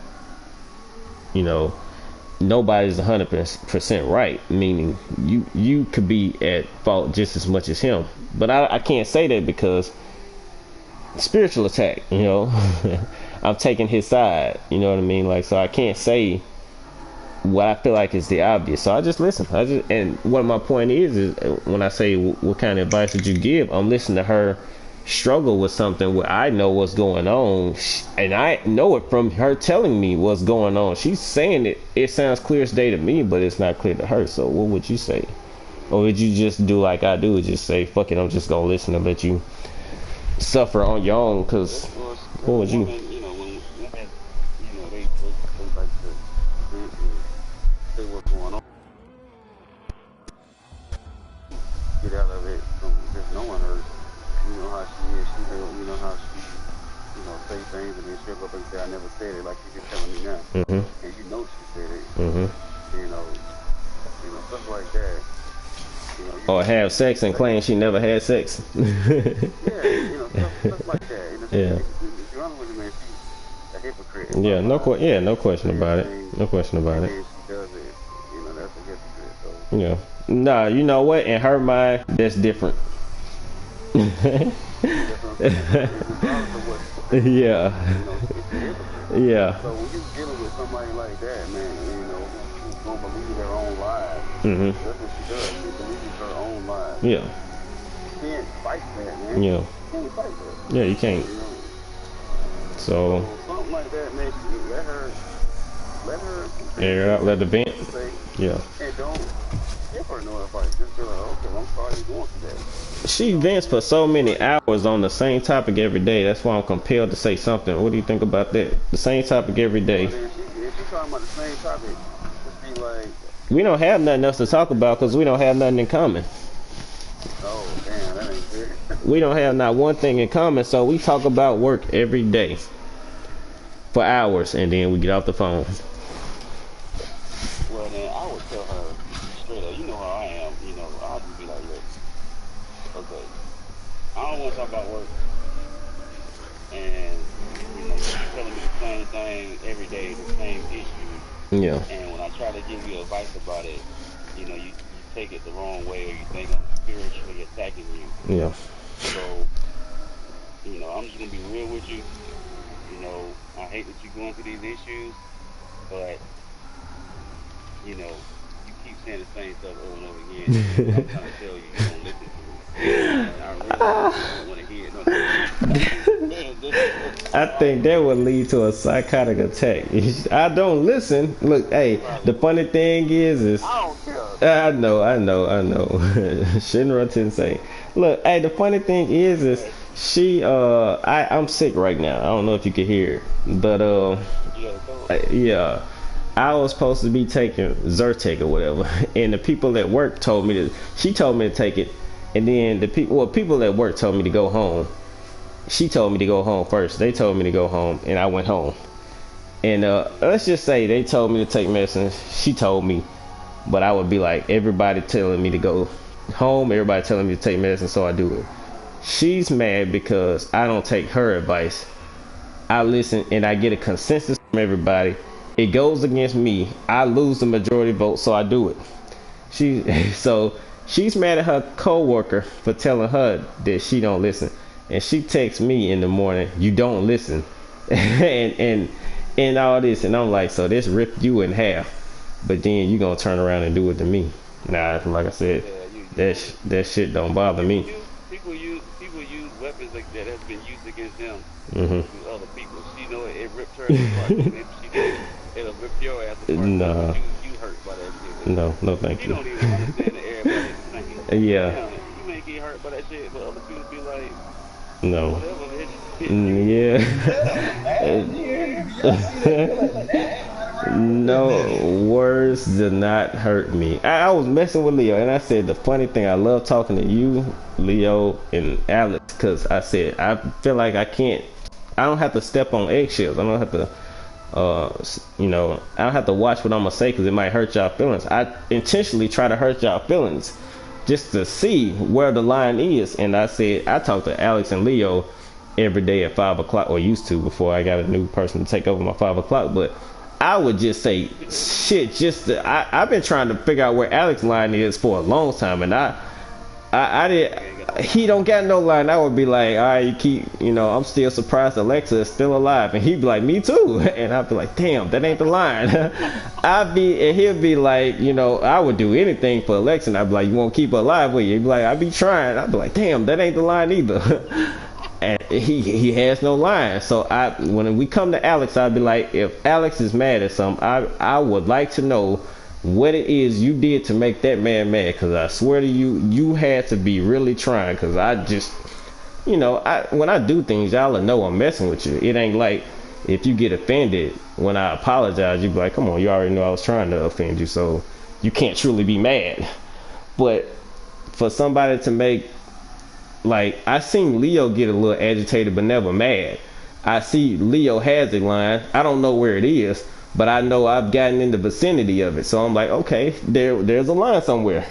Speaker 1: nobody's 100% right, meaning you could be at fault just as much as him, but I can't say that because spiritual attack, I'm taking his side, you know what I mean? Like, so I can't say what I feel like is the obvious, so I just listen. And what my point is when I say what kind of advice would you give, I'm listening to her struggle with something where I know what's going on, and I know it from her telling me what's going on. She's saying it sounds clear as day to me, but it's not clear to her. So what would you say? Or would you just do like I do, just say, fuck it, I'm just gonna listen and let you suffer on your own? Because what would you?
Speaker 3: Say what's going on. Get out of it from just knowing her. You know how she is. How she, say things and then she'll go up and say, I never said it, like she's just telling me now.
Speaker 1: Mm-hmm.
Speaker 3: And she said it.
Speaker 1: Mm-hmm.
Speaker 3: Stuff like that.
Speaker 1: Or have sex and claim she never had sex.
Speaker 3: Yeah, stuff like that.
Speaker 1: Yeah.
Speaker 3: If you're honest with me, man, she's a hypocrite.
Speaker 1: Yeah, no question about it. No question about it.
Speaker 3: She does it, that's a hypocrite. So
Speaker 1: Yeah. Nah, you know what? In her mind, that's different. Yeah. Yeah.
Speaker 3: So when you're dealing with somebody like that, man, you know, who's gonna believe their own lies.
Speaker 1: Mm-hmm.
Speaker 3: That's what she does. She believes her own lies.
Speaker 1: Yeah.
Speaker 3: You can't fight that, man.
Speaker 1: Yeah.
Speaker 3: You can't fight that.
Speaker 1: Yeah, you can't.
Speaker 3: You know?
Speaker 1: So
Speaker 3: Something like that, man. Let her.
Speaker 1: air it out, let the vent.
Speaker 3: Say,
Speaker 1: Yeah.
Speaker 3: and don't give her no advice. Just be like, okay, I'm sorry you're going through that.
Speaker 1: She vents for so many hours on the same topic every day. That's why I'm compelled to say something. What do you think about that? The same topic every day.
Speaker 3: Well, if she's talking about the same topic, just be like,
Speaker 1: We don't have nothing else to talk about because we don't have nothing in common.
Speaker 3: oh, damn, that ain't fair.
Speaker 1: We don't have not one thing in common, so we talk about work every day for hours, and then we get off the phone.
Speaker 3: Well, then I would tell her straight up, you know how I am, you know, I'll just be like, look, okay, I don't want to talk about work, and, you know, you're telling me the same thing every day, the same issue,
Speaker 1: Yeah.
Speaker 3: and when I try to give you advice about it, you know, you take it the wrong way, or you think I'm spiritually attacking you.
Speaker 1: Yeah.
Speaker 3: So, you know, I'm just going to be real with you. You know, I hate that you're going through these issues, but, you know, you keep saying the same stuff over and over again. I'm trying to tell you, you don't listen to me. And I really don't want to hear it.
Speaker 1: I think that would lead to a psychotic attack. I don't listen. Look, hey, the funny thing is
Speaker 3: I don't care.
Speaker 1: I know. Shinra Tensei. Look, hey, the funny thing is she, I'm sick right now. I don't know if you can hear it, but, yeah, I was supposed to be taking Zyrtec or whatever, and the people at work told me she told me to take it, and then people at work told me to go home. She told me to go home first. They told me to go home, and I went home. And let's just say they told me to take medicine. She told me, but I would be like, everybody telling me to go home, everybody telling me to take medicine, so I do it. She's mad because I don't take her advice. I listen and I get a consensus from everybody. It goes against me. I lose the majority vote, so I do it. She's mad at her coworker for telling her that she don't listen. And she texts me in the morning, you don't listen. and all this, and I'm like, so this ripped you in half, but then you gonna turn around and do it to me. Nah, like I said, that shit don't bother me.
Speaker 3: People use weapons like that has been used against them
Speaker 1: Mm-hmm.
Speaker 3: to other people. She know it ripped her apart. It'll rip your ass apart.
Speaker 1: Nah.
Speaker 3: You hurt by that shit.
Speaker 1: No, thank you.
Speaker 3: You don't even understand the everybody thinking.
Speaker 1: Yeah.
Speaker 3: You may get hurt by that shit, but other people be like,
Speaker 1: No.
Speaker 3: whatever, bitch.
Speaker 1: Yeah. No, words do not hurt me. I was messing with Leo, and I said the funny thing, I love talking to you, Leo, and Alex, because I said I feel like I don't have to step on eggshells. I don't have to I don't have to watch what I'm gonna say because it might hurt y'all feelings. I intentionally try to hurt y'all feelings just to see where the line is. And I said I talk to Alex and Leo every day at 5 o'clock, or used to before I got a new person to take over my 5 o'clock. But I would just say shit. I've been trying to figure out where Alex's line is for a long time, and I did. He don't got no line. I would be like, all right, I'm still surprised Alexa is still alive. And he'd be like, me too. And I'd be like, damn, that ain't the line. And he'd be like, I would do anything for Alexa. And I'd be like, you won't keep her alive, will you? He'd be like, I'd be trying. I'd be like, damn, that ain't the line either. And he has no line. So when we come to Alex, I'd be like, if Alex is mad at something, I would like to know what it is you did to make that man mad, because I swear to you had to be really trying, because I just, when I do things, y'all know I'm messing with you. It ain't like if you get offended when I apologize, you be like, come on, you already know I was trying to offend you, so you can't truly be mad. But for somebody to make, like, I seen Leo get a little agitated but never mad. I see Leo has a line. I don't know where it is, but I know I've gotten in the vicinity of it. So I'm like, okay, there's a line somewhere.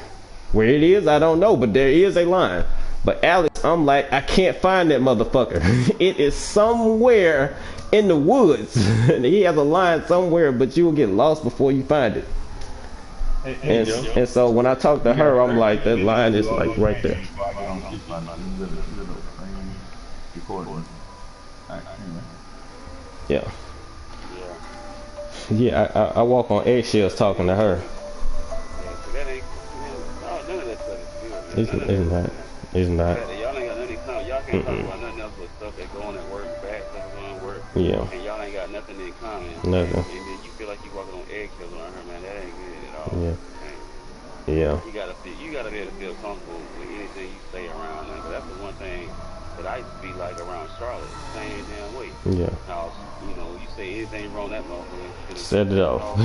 Speaker 1: Where it is, I don't know, but there is a line. But Alex, I'm like, I can't find that motherfucker. It is somewhere in the woods. He has a line somewhere, but you will get lost before you find it. And so when I talk to her, I'm like, that line is like right there. Yeah. Yeah, I walk on eggshells talking to her. It's not. It's not.
Speaker 3: Y'all ain't got nothing common. Y'all can't talk about nothing else but stuff that going at work, bad stuff going at work.
Speaker 1: Yeah.
Speaker 3: And y'all ain't got nothing in common.
Speaker 1: Nothing.
Speaker 3: And then you feel like you walking on eggshells around her, man. That ain't good at all.
Speaker 1: Yeah.
Speaker 3: Man.
Speaker 1: Yeah.
Speaker 3: You gotta be able to feel comfortable with anything you say around them. But that's the one thing that I used to be like around Charlotte. Same damn way.
Speaker 1: Yeah.
Speaker 3: How, you know, you say anything wrong, that motherfucker
Speaker 1: set it off.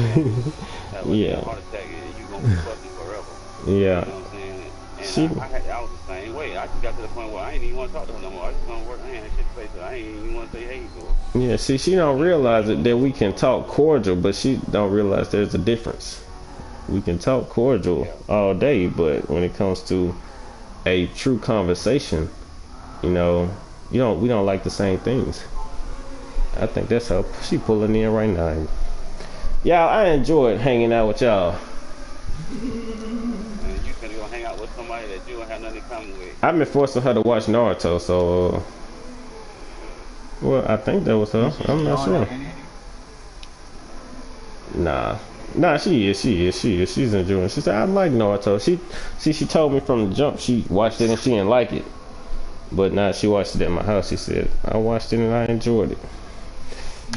Speaker 1: Yeah.
Speaker 3: Heart attack, and you gonna be fucking forever.
Speaker 1: Yeah.
Speaker 3: You know what I'm saying? And I was the same way. I just got to the point where I ain't even want to talk to her no more. I just want to work. I ain't had shit to say to her. I ain't even want to say hey to her.
Speaker 1: Yeah, see, she don't realize that we can talk cordial, but she don't realize there's a difference. We can talk cordial all day, but when it comes to a true conversation, you know, we don't like the same things. I think that's how she pulling in right now. Y'all, I enjoyed hanging out with y'all.
Speaker 3: Hang out with somebody that you don't have nothing in common with.
Speaker 1: I've been forcing her to watch Naruto, so well, I think that was her. I'm not sure. Nah, she is. She's enjoying. She said, I like Naruto. She told me from the jump she watched it and she didn't like it, but now she watched it at my house. She said, I watched it and I enjoyed it.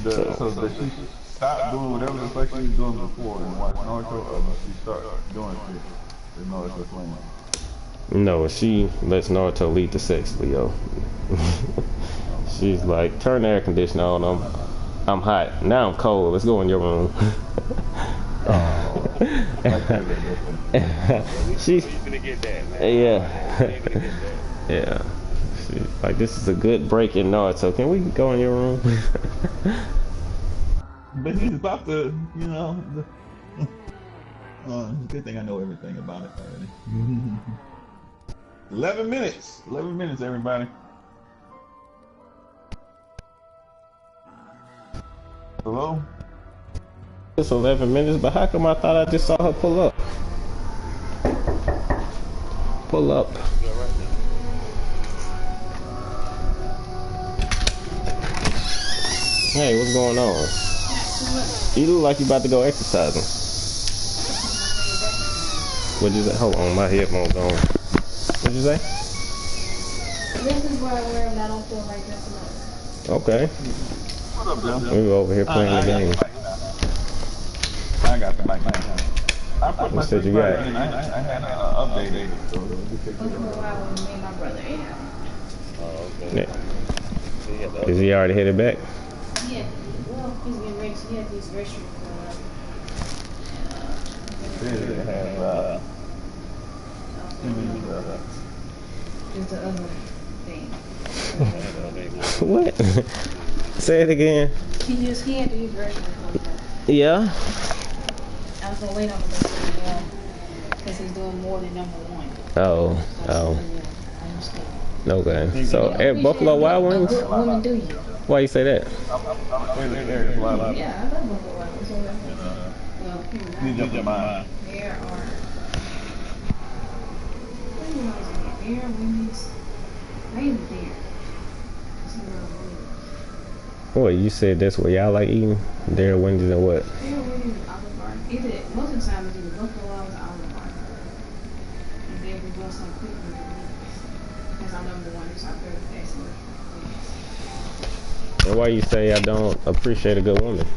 Speaker 2: So does she stop doing whatever the fuck she was doing before and watch Naruto, or does she start doing shit?
Speaker 1: No, she lets Naruto lead the sex, Leo. She's like, turn the air conditioner on. I'm hot. Now I'm cold. Let's go in your room. She's gonna get that, man. Yeah. Yeah. She's like, this is a good break in Naruto. Can we go in your room?
Speaker 2: But he's about to, you know. Good thing I know everything about it already. 11 minutes. 11 minutes, everybody. Hello?
Speaker 1: It's 11 minutes, but how come I thought I just saw her pull up? Pull up. Hey, what's going on? You look like you about to go exercising. What'd you say? Hold on, my headphones on. What'd you say?
Speaker 7: This is what I wear when I don't feel like dressing up.
Speaker 1: Okay.
Speaker 2: What up, Joe?
Speaker 1: We were over here playing the game.
Speaker 2: I got the mic. I put my
Speaker 1: said you got?
Speaker 2: in. I had an update.
Speaker 7: For a while when me and my brother ate.
Speaker 3: Oh, okay.
Speaker 1: Yeah. Is he already headed back?
Speaker 7: Yeah. Well, he's getting ready to get these restaurants. Just the other thing.
Speaker 1: What? Say it again.
Speaker 7: He had to use restaurant.
Speaker 1: Yeah.
Speaker 7: I was gonna wait on him because he's doing more than number one.
Speaker 1: Oh.
Speaker 7: So, yeah, I understand.
Speaker 1: Okay. So at Buffalo Wild Wings?
Speaker 7: What woman do you?
Speaker 1: Why you say that?
Speaker 7: Yeah, I love Buffalo Wild Wings. Well, there are. Beer, Wendy's, maybe beer.
Speaker 1: What, you said that's what y'all like eating? There, Wendy's, and what?
Speaker 7: Beer, Wendy's, and Olive Garden. Most of the time it's either Buffalo Wild Wings or Olive Garden. And then we're doing some quick with the Wendy's. Because I'm number one, it's our favorite fast food.
Speaker 1: And why you say I don't appreciate a good woman?